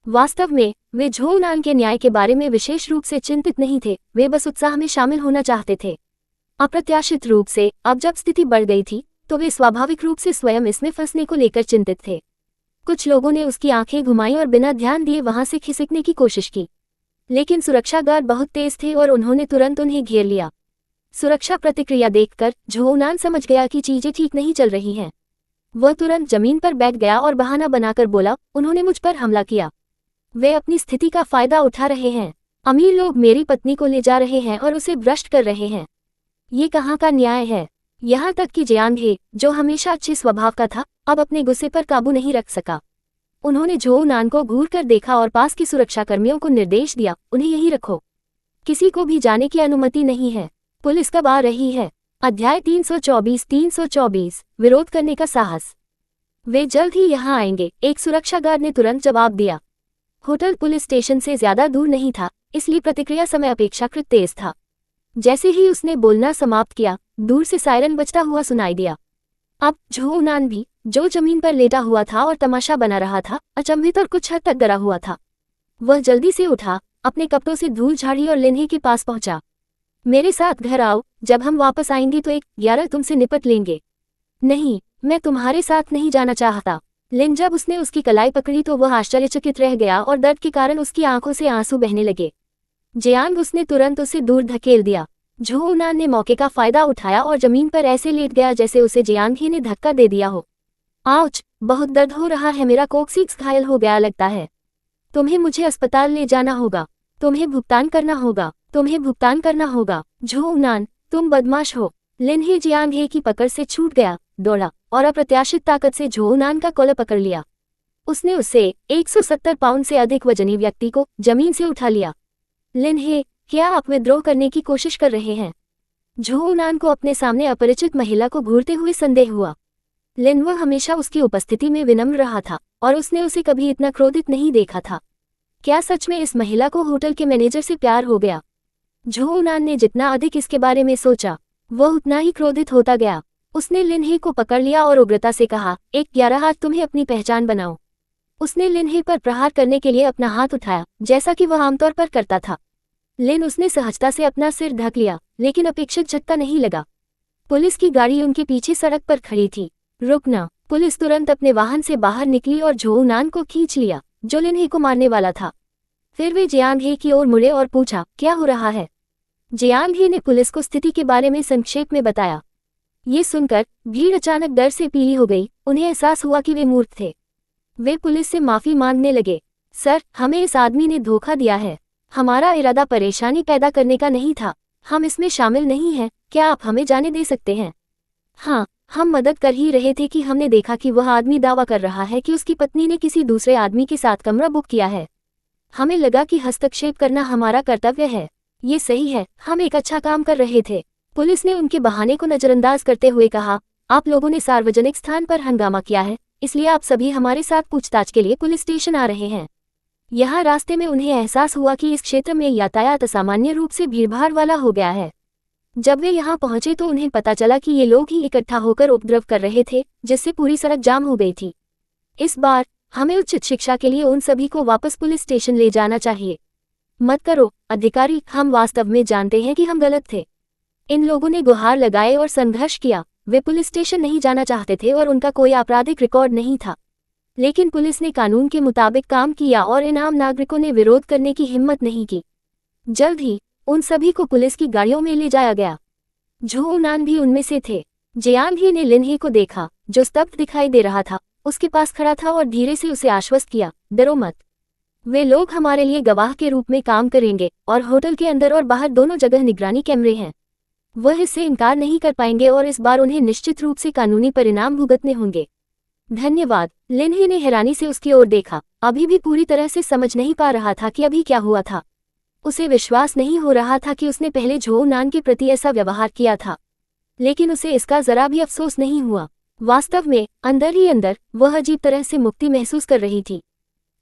S1: वास्तव में वे झो नान के न्याय के बारे में विशेष रूप से चिंतित नहीं थे, वे बस उत्साह में शामिल होना चाहते थे। अप्रत्याशित रूप से अब जब स्थिति बढ़ गई थी तो वे स्वाभाविक रूप से स्वयं इसमें फंसने को लेकर चिंतित थे। कुछ लोगों ने उसकी आंखें घुमाई और बिना ध्यान दिए वहां से खिसकने की कोशिश की, लेकिन सुरक्षा गार्ड बहुत तेज थे और उन्होंने तुरंत उन्हें घेर लिया। सुरक्षा प्रतिक्रिया देखकर झो नान समझ गया कि चीजें ठीक नहीं चल रही हैं। वह तुरंत जमीन पर बैठ गया और बहाना बनाकर बोला, उन्होंने मुझ पर हमला किया। वे अपनी स्थिति का फायदा उठा रहे हैं। अमीर लोग मेरी पत्नी को ले जा रहे हैं और उसे भ्रष्ट कर रहे हैं। ये कहाँ का न्याय है? यहाँ तक कि जियांग हे, जो हमेशा अच्छे स्वभाव का था, अब अपने गुस्से पर काबू नहीं रख सका। उन्होंने झो नान को घूर कर देखा और पास की सुरक्षाकर्मियों को निर्देश दिया, उन्हें यहीं रखो, किसी को भी जाने की अनुमति नहीं है। पुलिस कब आ रही है? अध्याय 324 विरोध करने का साहस। वे जल्द ही यहाँ आएंगे, एक सुरक्षा गार्ड ने तुरंत जवाब दिया। होटल पुलिस स्टेशन से ज्यादा दूर नहीं था, इसलिए प्रतिक्रिया समय अपेक्षाकृत तेज था। जैसे ही उसने बोलना समाप्त किया, दूर से सायरन बजता हुआ सुनाई दिया। अब झो नान भी, जो जमीन पर लेटा हुआ था और तमाशा बना रहा था, अचंभित और कुछ हद तक डरा हुआ था। वह जल्दी से उठा, अपने कपड़ों से धूल झाड़ी और लिन्ही के पास पहुंचा। मेरे साथ घर आओ, जब हम वापस आएंगे तो 11 तुमसे निपट लेंगे। नहीं, मैं तुम्हारे साथ नहीं जाना चाहता। लिन जब उसने उसकी कलाई पकड़ी तो वह आश्चर्यचकित रह गया और दर्द के कारण उसकी आंखों से आंसू बहने लगे। जियांग उसने तुरंत उसे दूर धकेल दिया। झो नान ने मौके का फायदा उठाया और जमीन पर ऐसे लेट गया जैसे उसे जियांग ही ने धक्का दे दिया हो। आउच, बहुत दर्द हो रहा है, मेरा कोक्सीक्स घायल हो गया लगता है। तुम्हें मुझे अस्पताल ले जाना होगा, तुम्हें भुगतान करना होगा, तुम्हें भुगतान करना होगा। झो नान, तुम बदमाश हो। लिन्ही जियांग हे की पकड़ से छूट गया, दौड़ा और अप्रत्याशित ताकत से झो नान का कॉलर पकड़ लिया। उसने उसे 170 पाउंड से अधिक वजनी व्यक्ति को जमीन से उठा लिया। लिन्हे, क्या आप विद्रोह करने की कोशिश कर रहे हैं? झो नान को अपने सामने अपरिचित महिला को घूरते हुए संदेह हुआ। लिन वह हमेशा उसकी उपस्थिति में विनम्र रहा था और उसने उसे कभी इतना क्रोधित नहीं देखा था। क्या सच में इस महिला को होटल के मैनेजर से प्यार हो गया? झो नान ने जितना अधिक इसके बारे में सोचा, वह उतना ही क्रोधित होता गया। उसने लिन्हे को पकड़ लिया और उग्रता से कहा, 11 हाथ, तुम्हें अपनी पहचान बनाओ। उसने लिन्हे पर प्रहार करने के लिए अपना हाथ उठाया, जैसा कि वह आमतौर पर करता था। लिन उसने सहजता से अपना सिर ढक लिया, लेकिन अपेक्षित झटका नहीं लगा। पुलिस की गाड़ी उनके पीछे सड़क पर खड़ी थी। रुकना। पुलिस तुरंत अपने वाहन से बाहर निकली और झो नान को खींच लिया, जो लिन्हे को मारने वाला था। फिर वे जियांग हे की ओर मुड़े और पूछा, क्या हो रहा है? जियांग हे ने पुलिस को स्थिति के बारे में संक्षेप में बताया। ये सुनकर भीड़ अचानक डर से पीली हो गई। उन्हें एहसास हुआ कि वे मूर्ख थे। वे पुलिस से माफी मांगने लगे। सर, हमें इस आदमी ने धोखा दिया है। हमारा इरादा परेशानी पैदा करने का नहीं था। हम इसमें शामिल नहीं हैं। क्या आप हमें जाने दे सकते हैं? हाँ, हम मदद कर ही रहे थे कि हमने देखा कि वह आदमी दावा कर रहा है कि उसकी पत्नी ने किसी दूसरे आदमी के साथ कमरा बुक किया है। हमें लगा कि हस्तक्षेप करना हमारा कर्तव्य है। ये सही है, हम एक अच्छा काम कर रहे थे। पुलिस ने उनके बहाने को नजरअंदाज करते हुए कहा, आप लोगों ने सार्वजनिक स्थान पर हंगामा किया है, इसलिए आप सभी हमारे साथ पूछताछ के लिए पुलिस स्टेशन आ रहे हैं। यहाँ रास्ते में उन्हें एहसास हुआ कि इस क्षेत्र में यातायात असामान्य रूप से भीड़भाड़ वाला हो गया है। जब वे यहाँ पहुंचे तो उन्हें पता चला कि ये लोग ही इकट्ठा होकर उपद्रव कर रहे थे, जिससे पूरी सड़क जाम हो गई थी। इस बार हमें उचित शिक्षा के लिए उन सभी को वापस पुलिस स्टेशन ले जाना चाहिए। मत करो अधिकारी, हम वास्तव में जानते हैं कि हम गलत थे। इन लोगों ने गुहार लगाए और संघर्ष किया। वे पुलिस स्टेशन नहीं जाना चाहते थे और उनका कोई आपराधिक रिकॉर्ड नहीं था, लेकिन पुलिस ने कानून के मुताबिक काम किया और इन आम नागरिकों ने विरोध करने की हिम्मत नहीं की। जल्द ही उन सभी को पुलिस की गाड़ियों में ले जाया गया। झोनान भी उनमें से थे। जियांग ही ने लिनहे को देखा, जो स्तब्ध दिखाई दे रहा था, उसके पास खड़ा था और धीरे से उसे आश्वस्त किया, डरो मत। वे लोग हमारे लिए गवाह के रूप में काम करेंगे और होटल के अंदर और बाहर दोनों जगह निगरानी कैमरे हैं। वह इससे इनकार नहीं कर पाएंगे और इस बार उन्हें निश्चित रूप से कानूनी परिणाम भुगतने होंगे। धन्यवाद। लिनहे ने हैरानी से उसकी ओर देखा, अभी भी पूरी तरह से समझ नहीं पा रहा था कि अभी क्या हुआ था। उसे विश्वास नहीं हो रहा था कि उसने पहले झोनान के प्रति ऐसा व्यवहार किया था, लेकिन उसे इसका जरा भी अफसोस नहीं हुआ। वास्तव में अंदर ही अंदर वह अजीब तरह से मुक्ति महसूस कर रही थी।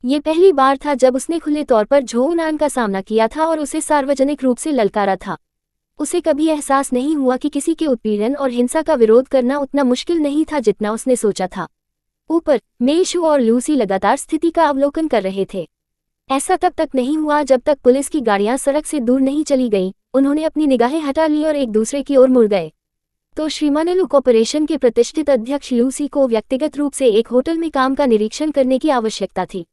S1: ये पहली बार था जब उसने खुले तौर पर झोनान का सामना किया था और उसे सार्वजनिक रूप से ललकारा था। उसे कभी एहसास नहीं हुआ कि किसी के उत्पीड़न और हिंसा का विरोध करना उतना मुश्किल नहीं था जितना उसने सोचा था। ऊपर मेइशू और लूसी लगातार स्थिति का अवलोकन कर रहे थे। ऐसा तब तक नहीं हुआ जब तक पुलिस की गाड़ियां सड़क से दूर नहीं चली गईं। उन्होंने अपनी निगाहें हटा ली और एक दूसरे की ओर मुड़ गए। तो श्रीमानेलू कॉर्पोरेशन के प्रतिष्ठित अध्यक्ष लूसी को व्यक्तिगत रूप से एक होटल में काम का निरीक्षण करने की आवश्यकता थी।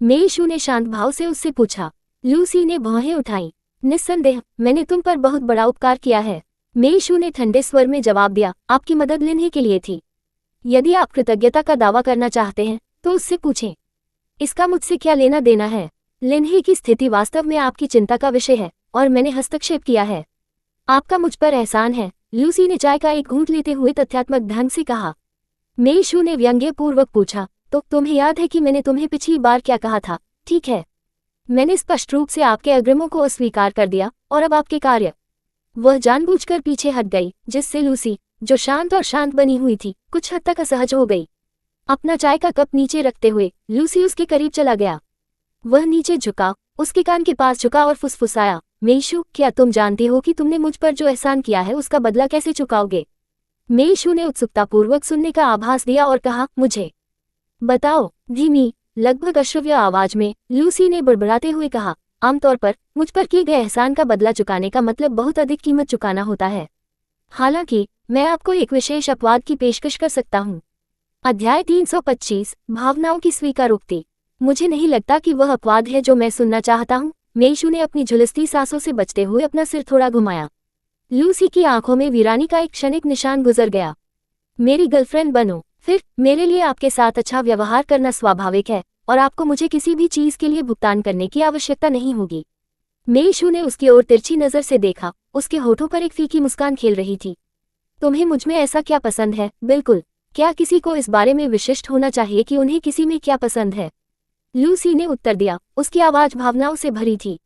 S1: मेइशू ने शांत भाव से उससे पूछा। लूसी ने भौहें उठाईं। निस्संदेह, मैंने तुम पर बहुत बड़ा उपकार किया है। मेइशू ने ठंडे स्वर में जवाब दिया, आपकी मदद लेने के लिए थी। यदि आप कृतज्ञता का दावा करना चाहते हैं तो उससे पूछें, इसका मुझसे क्या लेना देना है। लिनहे की स्थिति वास्तव में आपकी चिंता का विषय है और मैंने हस्तक्षेप किया है। आपका मुझ पर एहसान है। लूसी ने चाय का एक घूंट लेते हुए तथ्यात्मक ढंग से कहा। मेइशू ने व्यंग्यपूर्वक पूछा, तो तुम्हें याद है कि मैंने तुम्हें पिछली बार क्या कहा था? ठीक है, मैंने स्पष्ट रूप से आपके अग्रिमों को अस्वीकार कर दिया और अब आपके कार्य। वह जानबूझकर पीछे हट गई, जिससे लूसी, जो शांत और शांत बनी हुई थी, कुछ हद तक असहज हो गई। अपना चाय का कप नीचे रखते हुए लूसी उसके करीब चला गया। वह नीचे झुका, उसके कान के पास झुका और फुसफुसाया, मेइशू, क्या तुम जानती हो कि तुमने मुझ पर जो एहसान किया है उसका बदला कैसे चुकाओगे? मेइशू ने उत्सुकतापूर्वक सुनने का आभास दिया और कहा, मुझे बताओ। धीमी, लगभग अश्रव्य आवाज में लूसी ने बड़बड़ाते हुए कहा, आमतौर पर मुझ पर किए गए एहसान का बदला चुकाने का मतलब बहुत अधिक कीमत चुकाना होता है। हालांकि मैं आपको एक विशेष अपवाद की पेशकश कर सकता हूँ। अध्याय 325, भावनाओं की स्वीकारोक्ति। मुझे नहीं लगता कि वह अपवाद है जो मैं सुनना चाहता हूँ। मेइशू ने अपनी झुलसती सांसों से बचते हुए अपना सिर थोड़ा घुमाया। लूसी की आंखों में वीरानी का एक क्षणिक निशान गुजर गया। मेरी गर्लफ्रेंड बनो, फिर मेरे लिए आपके साथ अच्छा व्यवहार करना स्वाभाविक है और आपको मुझे किसी भी चीज के लिए भुगतान करने की आवश्यकता नहीं होगी। मेइशू ने उसकी ओर तिरछी नजर से देखा, उसके होठों पर एक फीकी मुस्कान खेल रही थी। तुम्हें मुझमें ऐसा क्या पसंद है? बिल्कुल, क्या किसी को इस बारे में विशिष्ट होना चाहिए कि उन्हें किसी में क्या पसंद है? लूसी ने उत्तर दिया, उसकी आवाज भावनाओं से भरी थी।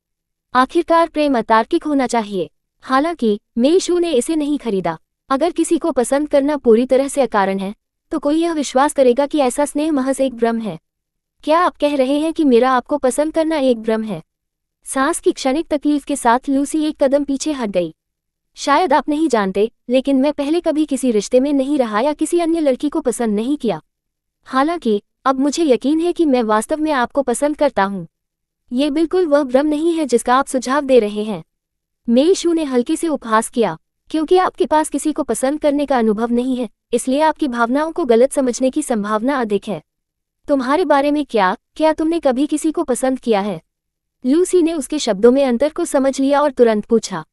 S1: आखिरकार प्रेम अतार्किक होना चाहिए। हालांकि मेइशू ने इसे नहीं खरीदा। अगर किसी को पसंद करना पूरी तरह से अकारण है तो कोई यह विश्वास करेगा कि ऐसा स्नेह महज एक भ्रम है। क्या आप कह रहे हैं कि मेरा आपको पसंद करना एक भ्रम है? सांस की क्षणिक तकलीफ के साथ लूसी एक कदम पीछे हट गई। शायद आप नहीं जानते, लेकिन मैं पहले कभी किसी रिश्ते में नहीं रहा या किसी अन्य लड़की को पसंद नहीं किया। हालांकि अब मुझे यकीन है कि मैं वास्तव में आपको पसंद करता हूँ। ये बिल्कुल वह भ्रम नहीं है जिसका आप सुझाव दे रहे हैं। मेइशू ने हल्के से उपहास किया, क्योंकि आपके पास किसी को पसंद करने का अनुभव नहीं है, इसलिए आपकी भावनाओं को गलत समझने की संभावना अधिक है। तुम्हारे बारे में क्या तुमने कभी किसी को पसंद किया है? लूसी ने उसके शब्दों में अंतर को समझ लिया और तुरंत पूछा।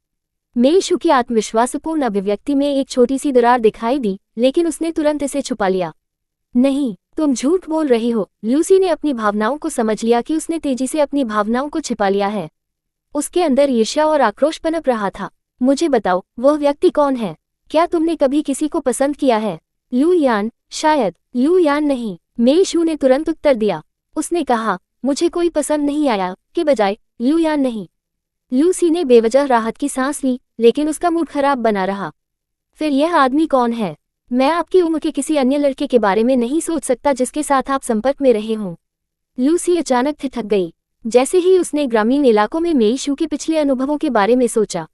S1: मेइशू की आत्मविश्वासपूर्ण अभिव्यक्ति में एक छोटी सी दरार दिखाई दी, लेकिन उसने तुरंत इसे छुपा लिया। नहीं, तुम झूठ बोल रही हो। लूसी ने अपनी भावनाओं को समझ लिया कि उसने तेजी से अपनी भावनाओं को छिपा लिया है। उसके अंदर ईर्ष्या और आक्रोश पनप रहा था। मुझे बताओ, वह व्यक्ति कौन है? क्या तुमने कभी किसी को पसंद किया है? लू यान? शायद। लू यान नहीं, मेइशू ने तुरंत उत्तर दिया। उसने कहा, मुझे कोई पसंद नहीं आया, के बजाय लू यान नहीं। लूसी ने बेवजह राहत की सांस ली, लेकिन उसका मूड खराब बना रहा। फिर यह आदमी कौन है? मैं आपकी उम्र के किसी अन्य लड़के के बारे में नहीं सोच सकता जिसके साथ आप संपर्क में रहे हों। लूसी अचानक ठिठक गई, जैसे ही उसने ग्रामीण इलाकों में मेइशू के पिछले अनुभवों के बारे में सोचा।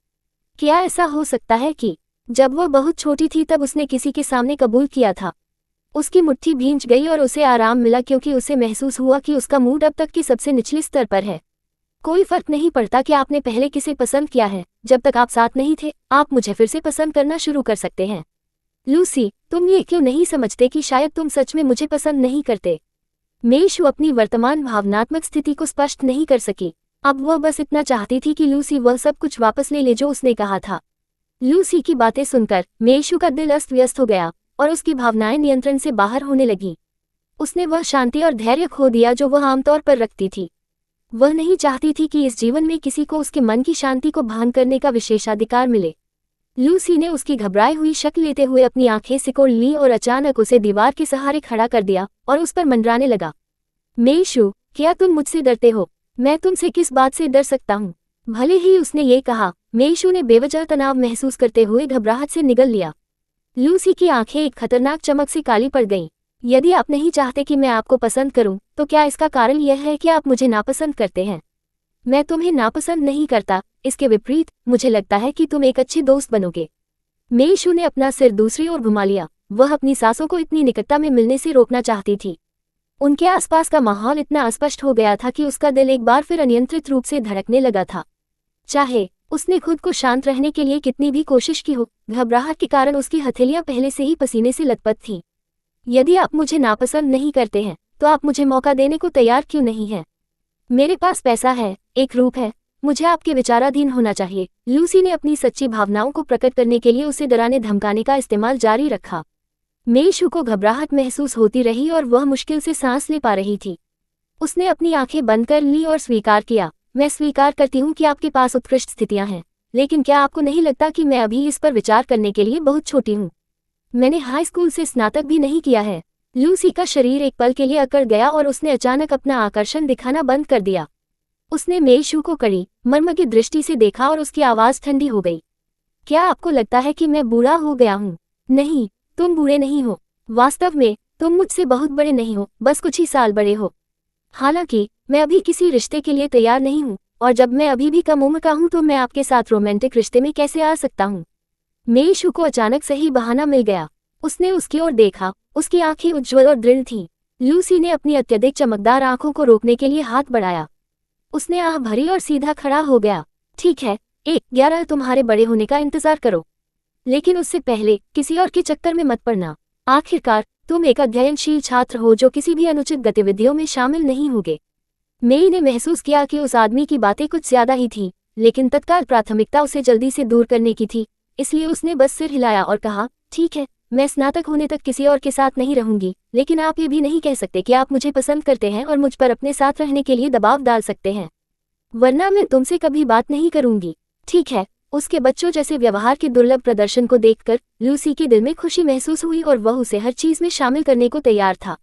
S1: क्या ऐसा हो सकता है कि जब वह बहुत छोटी थी तब उसने किसी के सामने कबूल किया था? उसकी मुट्ठी भींच गई और उसे आराम मिला, क्योंकि उसे महसूस हुआ कि उसका मूड अब तक की सबसे निचले स्तर पर है। कोई फर्क नहीं पड़ता कि आपने पहले किसे पसंद किया है, जब तक आप साथ नहीं थे, आप मुझे फिर से पसंद करना शुरू कर सकते हैं। लूसी, तुम ये क्यों नहीं समझते कि शायद तुम सच में मुझे पसंद नहीं करते? मेइशू अपनी वर्तमान भावनात्मक स्थिति को स्पष्ट नहीं कर सकी। अब वह बस इतना चाहती थी कि लूसी वह सब कुछ वापस ले ले जो उसने कहा था। लूसी की बातें सुनकर मेशू का दिल अस्त व्यस्त हो गया और उसकी भावनाएं नियंत्रण से बाहर होने लगी। उसने वह शांति और धैर्य खो दिया जो वह आमतौर पर रखती थी। वह नहीं चाहती थी कि इस जीवन में किसी को उसके मन की शांति को भंग करने का विशेषाधिकार मिले। लूसी ने उसकी घबराई हुई शक्ल लेते हुए अपनी आंखें सिकोड़ लीं और अचानक उसे दीवार के सहारे खड़ा कर दिया और उस पर मंडराने लगा। मेशू, क्या तुम मुझसे डरते हो? मैं तुमसे किस बात से डर सकता हूँ? भले ही उसने ये कहा, मेशू ने बेवजह तनाव महसूस करते हुए घबराहट से निगल लिया। लूसी की आंखें एक खतरनाक चमक से काली पड़ गईं। यदि आप नहीं चाहते कि मैं आपको पसंद करूं, तो क्या इसका कारण यह है कि आप मुझे नापसंद करते हैं? मैं तुम्हें नापसंद नहीं करता, इसके विपरीत मुझे लगता है कि तुम एक अच्छे दोस्त बनोगे। मेशू ने अपना सिर दूसरी ओर घुमा लिया। वह अपनी सांसों को इतनी निकटता में मिलने से रोकना चाहती थी। उनके आसपास का माहौल इतना अस्पष्ट हो गया था कि उसका दिल एक बार फिर अनियंत्रित रूप से धड़कने लगा था। चाहे उसने खुद को शांत रहने के लिए कितनी भी कोशिश की हो, घबराहट के कारण उसकी हथेलियां पहले से ही पसीने से लथपथ थीं। यदि आप मुझे नापसंद नहीं करते हैं, तो आप मुझे मौका देने को तैयार क्यों नहीं हैं? मेरे पास पैसा है, एक रूप है, मुझे आपके विचाराधीन होना चाहिए। लूसी ने अपनी सच्ची भावनाओं को प्रकट करने के लिए उसे डराने धमकाने का इस्तेमाल जारी रखा। मेशू को घबराहट महसूस होती रही और वह मुश्किल से सांस ले पा रही थी। उसने अपनी आंखें बंद कर ली और स्वीकार किया, मैं स्वीकार करती हूँ कि आपके पास उत्कृष्ट स्थितियां हैं, लेकिन क्या आपको नहीं लगता कि मैं अभी इस पर विचार करने के लिए बहुत छोटी हूँ? मैंने हाई स्कूल से स्नातक भी नहीं किया है। लूसी का शरीर एक पल के लिए अकड़ गया और उसने अचानक अपना आकर्षण दिखाना बंद कर दिया। उसने मेशू को कड़ी, मर्मज्ञ दृष्टि से देखा और उसकी आवाज ठंडी हो गई। क्या आपको लगता है कि मैं बूढ़ा हो गया हूँ? नहीं, तुम बूढ़े नहीं हो। वास्तव में तुम मुझसे बहुत बड़े नहीं हो, बस कुछ ही साल बड़े हो। हालांकि मैं अभी किसी रिश्ते के लिए तैयार नहीं हूँ, और जब मैं अभी भी कम उम्र का हूँ तो मैं आपके साथ रोमांटिक रिश्ते में कैसे आ सकता हूँ? मेशू को अचानक सही बहाना मिल गया। उसने उसकी ओर देखा, उसकी आंखें उज्ज्वल और दृढ़ थीं। लूसी ने अपनी अत्यधिक चमकदार आंखों को रोकने के लिए हाथ बढ़ाया। उसने आह भरी और सीधा खड़ा हो गया। ठीक है, 11 तुम्हारे बड़े होने का इंतजार करो, लेकिन उससे पहले किसी और के चक्कर में मत पड़ना। आखिरकार तुम एक अध्ययनशील छात्र हो जो किसी भी अनुचित गतिविधियों में शामिल नहीं होगे। मेई ने महसूस किया कि उस आदमी की बातें कुछ ज्यादा ही थीं, लेकिन तत्काल प्राथमिकता उसे जल्दी से दूर करने की थी, इसलिए उसने बस सिर हिलाया और कहा, ठीक है, मैं स्नातक होने तक किसी और के साथ नहीं रहूंगी, लेकिन आप ये भी नहीं कह सकते कि आप मुझे पसंद करते हैं और मुझ पर अपने साथ रहने के लिए दबाव डाल सकते हैं, वरना मैं तुमसे कभी बात नहीं करूंगी। ठीक है। उसके बच्चों जैसे व्यवहार के दुर्लभ प्रदर्शन को देखकर लूसी के दिल में खुशी महसूस हुई और वह उसे हर चीज में शामिल करने को तैयार था।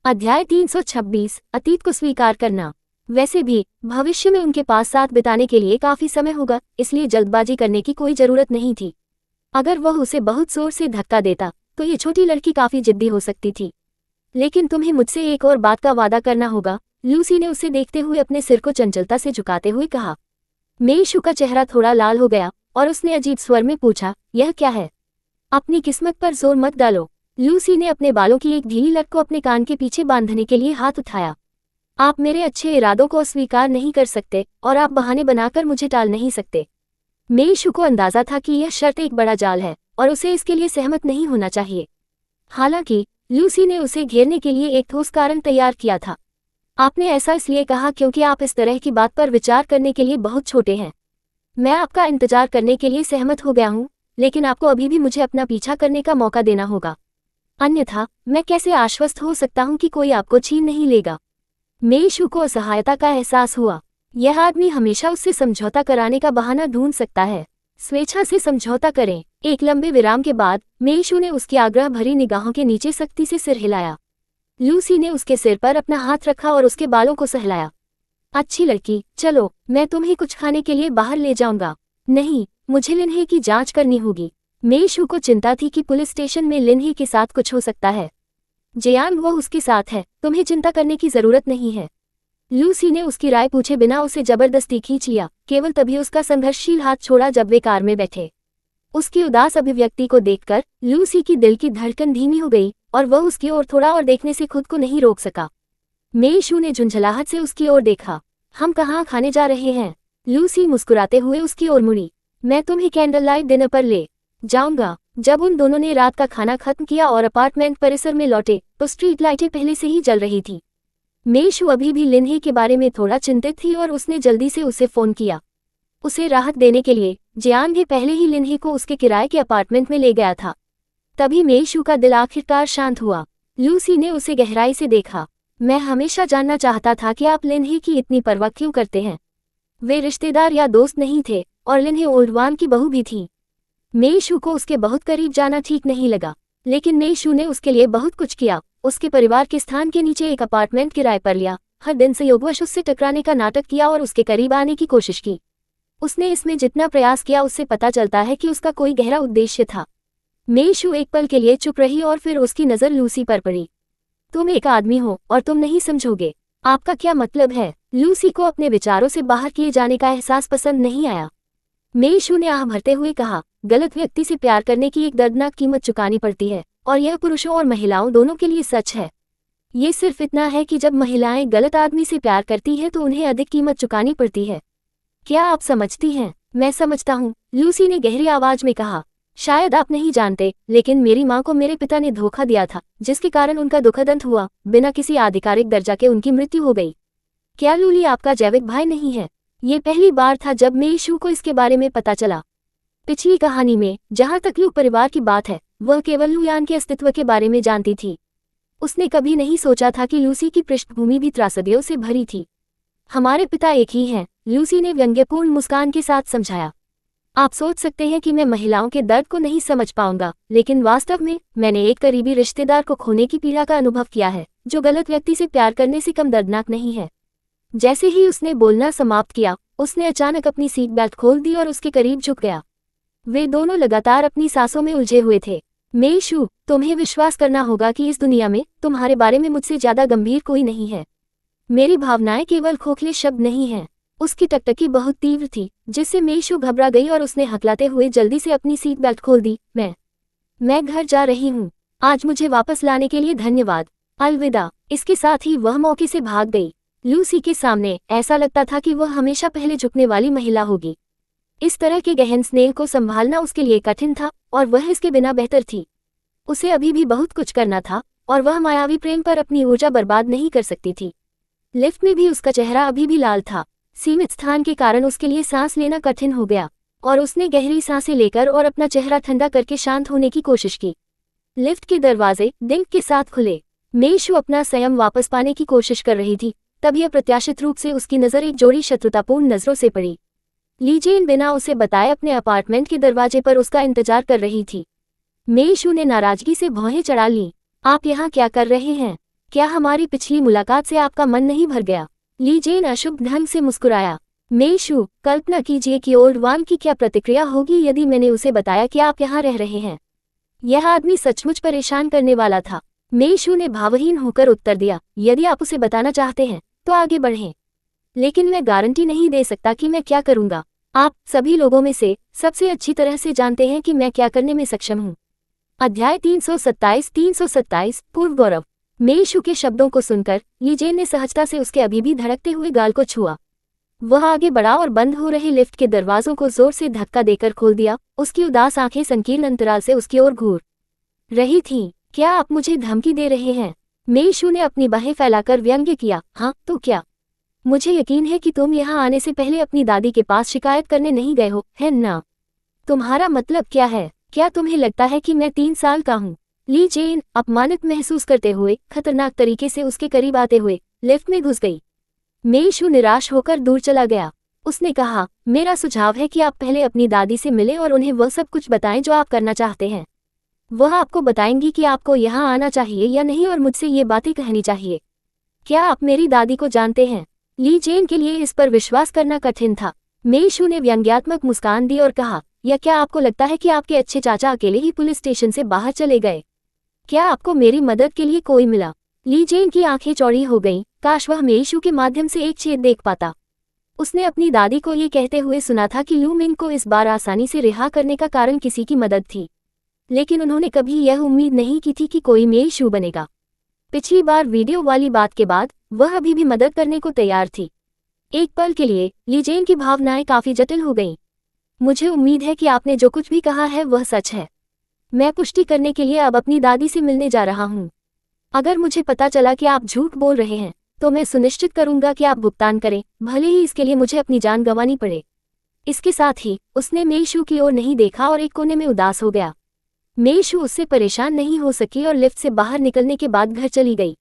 S1: अध्याय 326, अतीत को स्वीकार करना। वैसे भी भविष्य में उनके पास साथ बिताने के लिए काफी समय होगा, इसलिए जल्दबाजी करने की कोई जरूरत नहीं थी। अगर वह उसे बहुत जोर से धक्का देता तो ये छोटी लड़की काफी जिद्दी हो सकती थी। लेकिन तुम्हें मुझसे एक और बात का वादा करना होगा, लूसी ने उसे देखते हुए अपने सिर को चंचलता से झुकाते हुए कहा। मेशू का चेहरा थोड़ा लाल हो गया और उसने अजीब स्वर में पूछा, यह क्या है? अपनी किस्मत पर जोर मत डालो। लूसी ने अपने बालों की एक ढीली लट को अपने कान के पीछे बांधने के लिए हाथ उठाया। आप मेरे अच्छे इरादों को अस्वीकार नहीं कर सकते और आप बहाने बनाकर मुझे टाल नहीं सकते। मेशू को अंदाजा था कि यह शर्त एक बड़ा जाल है और उसे इसके लिए सहमत नहीं होना चाहिए। हालांकि लूसी ने उसे घेरने के लिए एक ठोस कारण तैयार किया था। आपने ऐसा इसलिए कहा क्योंकि आप इस तरह की बात पर विचार करने के लिए बहुत छोटे हैं। मैं आपका इंतजार करने के लिए सहमत हो गया हूँ, लेकिन आपको अभी भी मुझे अपना पीछा करने का मौका देना होगा, अन्यथा मैं कैसे आश्वस्त हो सकता हूँ कि कोई आपको छीन नहीं लेगा। मेशू को असहायता का एहसास हुआ। यह आदमी हमेशा उससे समझौता कराने का बहाना ढूंढ सकता है। स्वेच्छा से समझौता करें। एक लंबे विराम के बाद मेशू ने उसकी आग्रह भरी निगाहों के नीचे सख्ती से सिर हिलाया। लूसी ने उसके सिर पर अपना हाथ रखा और उसके बालों को सहलाया। अच्छी लड़की, चलो मैं तुम्हें कुछ खाने के लिए बाहर ले जाऊंगा। नहीं, मुझे लिन्हे की जांच करनी होगी। मेशू को चिंता थी कि पुलिस स्टेशन में लिन्हे के साथ कुछ हो सकता है। जियान वो उसके साथ है, तुम्हें चिंता करने की जरूरत नहीं है। लूसी ने उसकी राय पूछे बिना उसे जबरदस्ती खींच लिया, केवल तभी उसका संघर्षशील हाथ छोड़ा जब वे कार में बैठे। उसकी उदास अभिव्यक्ति को देखकर लूसी की दिल की धड़कन धीमी हो गई और वह उसकी ओर थोड़ा और देखने से खुद को नहीं रोक सका। मेशू ने झुंझलाहट से उसकी ओर देखा। हम कहाँ खाने जा रहे हैं? लूसी मुस्कुराते हुए उसकी ओर मुड़ी। मैं तुम्हें कैंडल लाइट डिनर पर ले जाऊंगा। जब उन दोनों ने रात का खाना खत्म किया और अपार्टमेंट परिसर में लौटे तो स्ट्रीट लाइटें पहले से ही जल रही थी। मेशू अभी भी लिन्हे के बारे में थोड़ा चिंतित थी और उसने जल्दी से उसे फोन किया। उसे राहत देने के लिए जियान भी पहले ही लिनहे को उसके किराए के अपार्टमेंट में ले गया था। तभी मेईशू का दिल आखिरकार शांत हुआ। लूसी ने उसे गहराई से देखा। मैं हमेशा जानना चाहता था कि आप लिनहे की इतनी परवाह क्यों करते हैं। वे रिश्तेदार या दोस्त नहीं थे और लिनहे ओल्डवान की बहू भी थी। मेईशू को उसके बहुत करीब जाना ठीक नहीं लगा, लेकिन मेईशू ने उसके लिए बहुत कुछ किया। उसके परिवार के स्थान के नीचे एक अपार्टमेंट किराए पर लिया, हर दिन संयोगवश उससे टकराने का नाटक किया और उसके करीब आने की कोशिश की। उसने इसमें जितना प्रयास किया उससे पता चलता है कि उसका कोई गहरा उद्देश्य था। मेईशू एक पल के लिए चुप रही और फिर उसकी नज़र लूसी पर पड़ी। तुम एक आदमी हो और तुम नहीं समझोगे। आपका क्या मतलब है? लूसी को अपने विचारों से बाहर किए जाने का एहसास पसंद नहीं आया। मेईशू ने आह भरते हुए कहा, गलत व्यक्ति से प्यार करने की एक दर्दनाक कीमत चुकानी पड़ती है, और यह पुरुषों और महिलाओं दोनों के लिए सच है। ये सिर्फ इतना है कि जब महिलाएं गलत आदमी से प्यार करती हैं तो उन्हें अधिक कीमत चुकानी पड़ती है। क्या आप समझती हैं? मैं समझता हूँ, लूसी ने गहरी आवाज में कहा। शायद आप नहीं जानते, लेकिन मेरी माँ को मेरे पिता ने धोखा दिया था, जिसके कारण उनका दुखद अंत हुआ। बिना किसी आधिकारिक दर्जा के उनकी मृत्यु हो गई। क्या लूली आपका जैविक भाई नहीं है? ये पहली बार था जब मेईशू को इसके बारे में पता चला। पिछली कहानी में जहाँ तक लू परिवार की बात है, वह केवल लुयान के अस्तित्व के बारे में जानती थी। उसने कभी नहीं सोचा था कि लूसी की पृष्ठभूमि भी त्रासदियों से भरी थी। हमारे पिता एक ही हैं, लूसी ने व्यंग्यपूर्ण मुस्कान के साथ समझाया। आप सोच सकते हैं कि मैं महिलाओं के दर्द को नहीं समझ पाऊंगा, लेकिन वास्तव में मैंने एक करीबी रिश्तेदार को खोने की पीड़ा का अनुभव किया है, जो गलत व्यक्ति से प्यार करने से कम दर्दनाक नहीं है। जैसे ही उसने बोलना समाप्त किया, उसने अचानक अपनी सीट बेल्ट खोल दी और उसके करीब झुक गया। वे दोनों लगातार अपनी सांसों में उलझे हुए थे। मेईशू, तुम्हें विश्वास करना होगा कि इस दुनिया में तुम्हारे बारे में मुझसे ज्यादा गंभीर कोई नहीं है। मेरी भावनाएं केवल खोखले शब्द नहीं हैं। उसकी टकटकी बहुत तीव्र थी, जिससे मेईशू घबरा गई और उसने हकलाते हुए जल्दी से अपनी सीट बेल्ट खोल दी। मैं घर जा रही हूँ। आज मुझे वापस लाने के लिए धन्यवाद। अलविदा। इसके साथ ही वह मौके से भाग गई। लूसी के सामने ऐसा लगता था कि वह हमेशा पहले झुकने वाली महिला होगी। इस तरह के गहन स्नेह को संभालना उसके लिए कठिन था, और वह इसके बिना बेहतर थी। उसे अभी भी बहुत कुछ करना था, और वह मायावी प्रेम पर अपनी ऊर्जा बर्बाद नहीं कर सकती थी। लिफ्ट में भी उसका चेहरा अभी भी लाल था। सीमित स्थान के कारण उसके लिए सांस लेना कठिन हो गया, और उसने गहरी सांसें लेकर और अपना चेहरा ठंडा करके शांत होने की कोशिश की। लिफ्ट के दरवाजे डिंग के साथ खुले। मेईशू अपना संयम वापस पाने की कोशिश कर रही थी, तभी अप्रत्याशित रूप से उसकी नज़र एक जोड़ी शत्रुतापूर्ण नजरों से पड़ी। लीजेन बिना उसे बताए अपने अपार्टमेंट के दरवाजे पर उसका इंतजार कर रही थी। मेईशू ने नाराजगी से भौहें चढ़ा लीं। आप यहाँ क्या कर रहे हैं? क्या हमारी पिछली मुलाकात से आपका मन नहीं भर गया? लीजेन अशुभ ढंग से मुस्कुराया। मेईशू, कल्पना कीजिए कि ओल्ड वान की क्या प्रतिक्रिया होगी यदि मैंने उसे बताया कि आप यहाँ रह रहे हैं। यह आदमी सचमुच परेशान करने वाला था। मेईशू ने भावहीन होकर उत्तर दिया, यदि आप उसे बताना चाहते हैं तो आगे बढ़ें, लेकिन मैं गारंटी नहीं दे सकता कि मैं क्या करूंगा। आप सभी लोगों में से सबसे अच्छी तरह से जानते हैं कि मैं क्या करने में सक्षम हूँ। अध्याय 327 पूर्व गौरव। मेईशू के शब्दों को सुनकर लीजेन ने सहजता से उसके अभी भी धड़कते हुए गाल को छुआ। वह आगे बढ़ा और बंद हो रहे लिफ्ट के दरवाजों को जोर से धक्का देकर खोल दिया। उसकी उदास आंखें संकीर्ण अंतराल से उसकी ओर घूर रही थीं। क्या आप मुझे धमकी दे रहे हैं? मेईशू ने अपनी बाहें फैलाकर व्यंग्य किया। हाँ तो क्या? मुझे यकीन है कि तुम यहाँ आने से पहले अपनी दादी के पास शिकायत करने नहीं गए हो, है ना? तुम्हारा मतलब क्या है? क्या तुम्हें लगता है कि मैं 3 साल का हूँ? लीजेन अपमानित महसूस करते हुए खतरनाक तरीके से उसके करीब आते हुए लिफ्ट में घुस गई। मेईशू निराश होकर दूर चला गया। उसने कहा, मेरा सुझाव है कि आप पहले अपनी दादी से मिलें और उन्हें वह सब कुछ बताएं जो आप करना चाहते हैं। वह आपको बताएंगी कि आपको यहाँ आना चाहिए या नहीं और मुझसे ये बातें कहनी चाहिए। क्या आप मेरी दादी को जानते हैं? लीजेन के लिए इस पर विश्वास करना कठिन था। मेईशू ने व्यंग्यात्मक मुस्कान दी और कहा, या क्या आपको लगता है कि आपके अच्छे चाचा अकेले ही पुलिस स्टेशन से बाहर चले गए? क्या आपको मेरी मदद के लिए कोई मिला? लीजेन की आंखें चौड़ी हो गईं। काश वह मेईशू के माध्यम से एक छेद देख पाता। उसने अपनी दादी को ये कहते हुए सुना था कि लू मिंग को इस बार आसानी से रिहा करने का कारण किसी की मदद थी, लेकिन उन्होंने कभी यह उम्मीद नहीं की थी कि कोई मेईशू बनेगा। पिछली बार वीडियो वाली बात के बाद वह अभी भी मदद करने को तैयार थी। एक पल के लिए लीजेन की भावनाएं काफी जटिल हो गईं। मुझे उम्मीद है कि आपने जो कुछ भी कहा है वह सच है। मैं पुष्टि करने के लिए अब अपनी दादी से मिलने जा रहा हूँ। अगर मुझे पता चला कि आप झूठ बोल रहे हैं तो मैं सुनिश्चित करूंगा कि आप भुगतान करें, भले ही इसके लिए मुझे अपनी जान गंवानी पड़े। इसके साथ ही उसने मेईशू की ओर नहीं देखा और एक कोने में उदास हो गया। मेईशू उससे परेशान नहीं हो सकी और लिफ्ट से बाहर निकलने के बाद घर चली गई।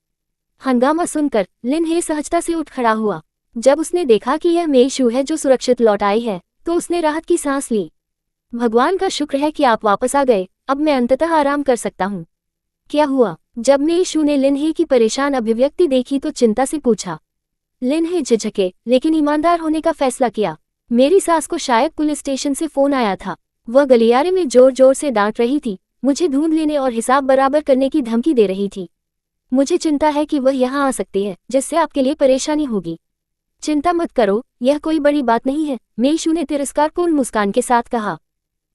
S1: हंगामा सुनकर लिनहे सहजता से उठ खड़ा हुआ। जब उसने देखा कि यह मेईशू है जो सुरक्षित लौट आई है, तो उसने राहत की सांस ली। भगवान का शुक्र है कि आप वापस आ गए, अब मैं अंततः आराम कर सकता हूँ। क्या हुआ? जब मेईशू ने लिनहे की परेशान अभिव्यक्ति देखी तो चिंता से पूछा। लिनहे झिझके लेकिन ईमानदार होने का फैसला किया। मेरी सास को शायद पुलिस स्टेशन से फोन आया था। वह गलियारे में जोर जोर से डांट रही थी, मुझे ढूंढ लेने और हिसाब बराबर करने की धमकी दे रही थी। मुझे चिंता है कि वह यहाँ आ सकती है, जिससे आपके लिए परेशानी होगी। चिंता मत करो, यह कोई बड़ी बात नहीं है, मेईशू ने तिरस्कारपूर्ण मुस्कान के साथ कहा।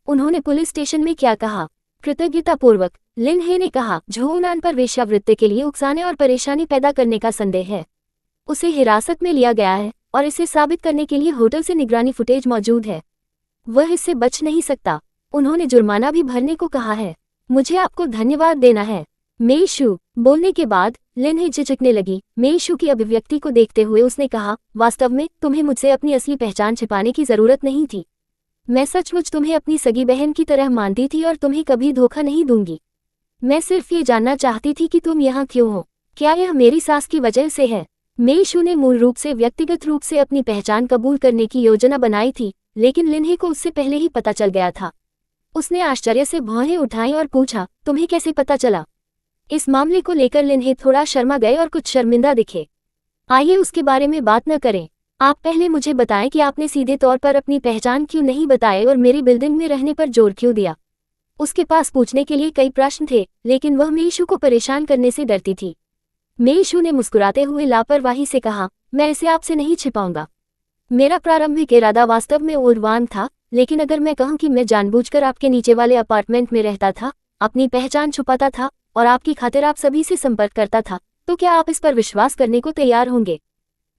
S1: उन्होंने पुलिस स्टेशन में क्या कहा? कृतज्ञतापूर्वक लिनहे ने कहा, झोउनान पर वेश्यावृत्ति के लिए उकसाने और परेशानी पैदा करने का संदेह है। उसे हिरासत में लिया गया है और इसे साबित करने के लिए होटल से निगरानी फुटेज मौजूद है। वह इससे बच नहीं सकता। उन्होंने जुर्माना भी भरने को कहा है। मुझे आपको धन्यवाद देना है। मेईशू बोलने के बाद लिनहे झिझकने लगी। मेईशू की अभिव्यक्ति को देखते हुए उसने कहा, वास्तव में तुम्हें मुझसे अपनी असली पहचान छिपाने की जरूरत नहीं थी। मैं सचमुच तुम्हें अपनी सगी बहन की तरह मानती थी और तुम्हें कभी धोखा नहीं दूंगी। मैं सिर्फ ये जानना चाहती थी कि तुम यहाँ क्यों हो। क्या यह मेरी सास की वजह से है? मेईशू ने मूल रूप से व्यक्तिगत रूप से अपनी पहचान कबूल करने की योजना बनाई थी, लेकिन लिनहे को उससे पहले ही पता चल गया था। उसने आश्चर्य से भौहें उठाई और पूछा, तुम्हें कैसे पता चला? इस मामले को लेकर लिनहे थोड़ा शर्मा गए और कुछ शर्मिंदा दिखे। आइए उसके बारे में बात न करें। आप पहले मुझे बताएं कि आपने सीधे तौर पर अपनी पहचान क्यों नहीं बताई और मेरी बिल्डिंग में रहने पर जोर क्यों दिया। उसके पास पूछने के लिए कई प्रश्न थे, लेकिन वह मेईशू को परेशान करने से डरती थी। मेईशू ने मुस्कुराते हुए लापरवाही से कहा, मैं इसे आपसे नहीं छिपाऊंगा। मेरा प्रारंभिक इरादा वास्तव में उड़वान था, लेकिन अगर मैं कहूं कि मैं जानबूझकर आपके नीचे वाले अपार्टमेंट में रहता था, अपनी पहचान छुपाता था और आपकी खातिर आप सभी से संपर्क करता था, तो क्या आप इस पर विश्वास करने को तैयार होंगे?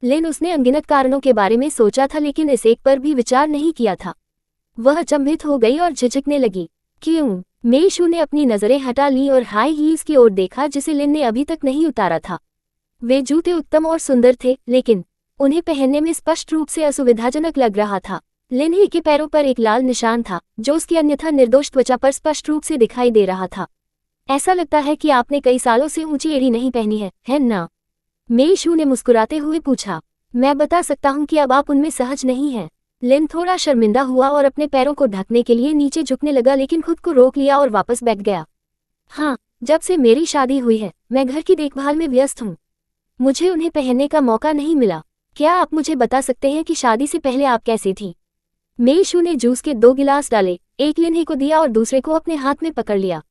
S1: लिन उसने अनगिनत कारणों के बारे में सोचा था, लेकिन इस एक पर भी विचार नहीं किया था। वह अचंभित हो गई और झिझकने लगी। क्यों? मेईशू ने अपनी नजरें हटा ली और हाई हील्स की ओर देखा जिसे लिन ने अभी तक नहीं उतारा था। वे जूते उत्तम और सुंदर थे, लेकिन उन्हें पहनने में स्पष्ट रूप से असुविधाजनक लग रहा था। लिनहे के पैरों पर एक लाल निशान था, जो उसकी अन्यथा निर्दोष त्वचा पर स्पष्ट रूप से दिखाई दे रहा था। ऐसा लगता है कि आपने कई सालों से ऊंची एड़ी नहीं पहनी है ना? मेईशू ने मुस्कुराते हुए पूछा। मैं बता सकता हूं कि अब आप उनमें सहज नहीं हैं। लिन थोड़ा शर्मिंदा हुआ और अपने पैरों को ढकने के लिए नीचे झुकने लगा, लेकिन खुद को रोक लिया और वापस बैठ गया। हाँ, जब से मेरी शादी हुई है, मैं घर की देखभाल में व्यस्त हूँ। मुझे उन्हें पहनने का मौका नहीं मिला। क्या आप मुझे बता सकते हैं कि शादी से पहले आप कैसी थी? मेईशू ने जूस के 2 गिलास डाले, एक लिनहे को दिया और दूसरे को अपने हाथ में पकड़ लिया।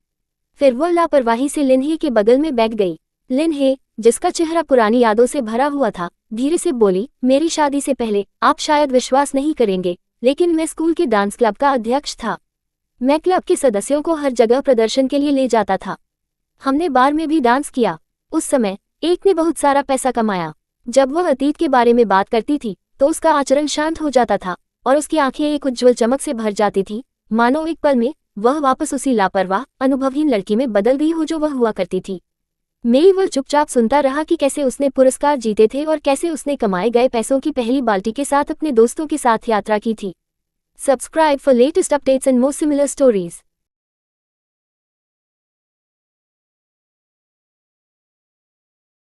S1: फिर वह लापरवाही से लिनहे के बगल में बैठ गई। लिनहे, जिसका चेहरा पुरानी यादों से भरा हुआ था, धीरे से बोली, मेरी शादी से पहले आप शायद विश्वास नहीं करेंगे, लेकिन मैं स्कूल के डांस क्लब का अध्यक्ष था। मैं क्लब के सदस्यों को हर जगह प्रदर्शन के लिए ले जाता था। हमने बार में भी डांस किया। उस समय एक ने बहुत सारा पैसा कमाया। जब वह अतीत के बारे में बात करती थी तो उसका आचरण शांत हो जाता था और उसकी आंखें एक उज्ज्वल चमक से भर जाती थी, मानो एक पल में वह वापस उसी लापरवाह, अनुभवहीन लड़की में बदल गई हो जो वह हुआ करती थी। वह चुपचाप सुनता रहा कि कैसे उसने पुरस्कार जीते थे और कैसे उसने कमाए गए पैसों की पहली बाल्टी के साथ अपने दोस्तों के साथ यात्रा की थी। Subscribe for latest updates and more similar stories.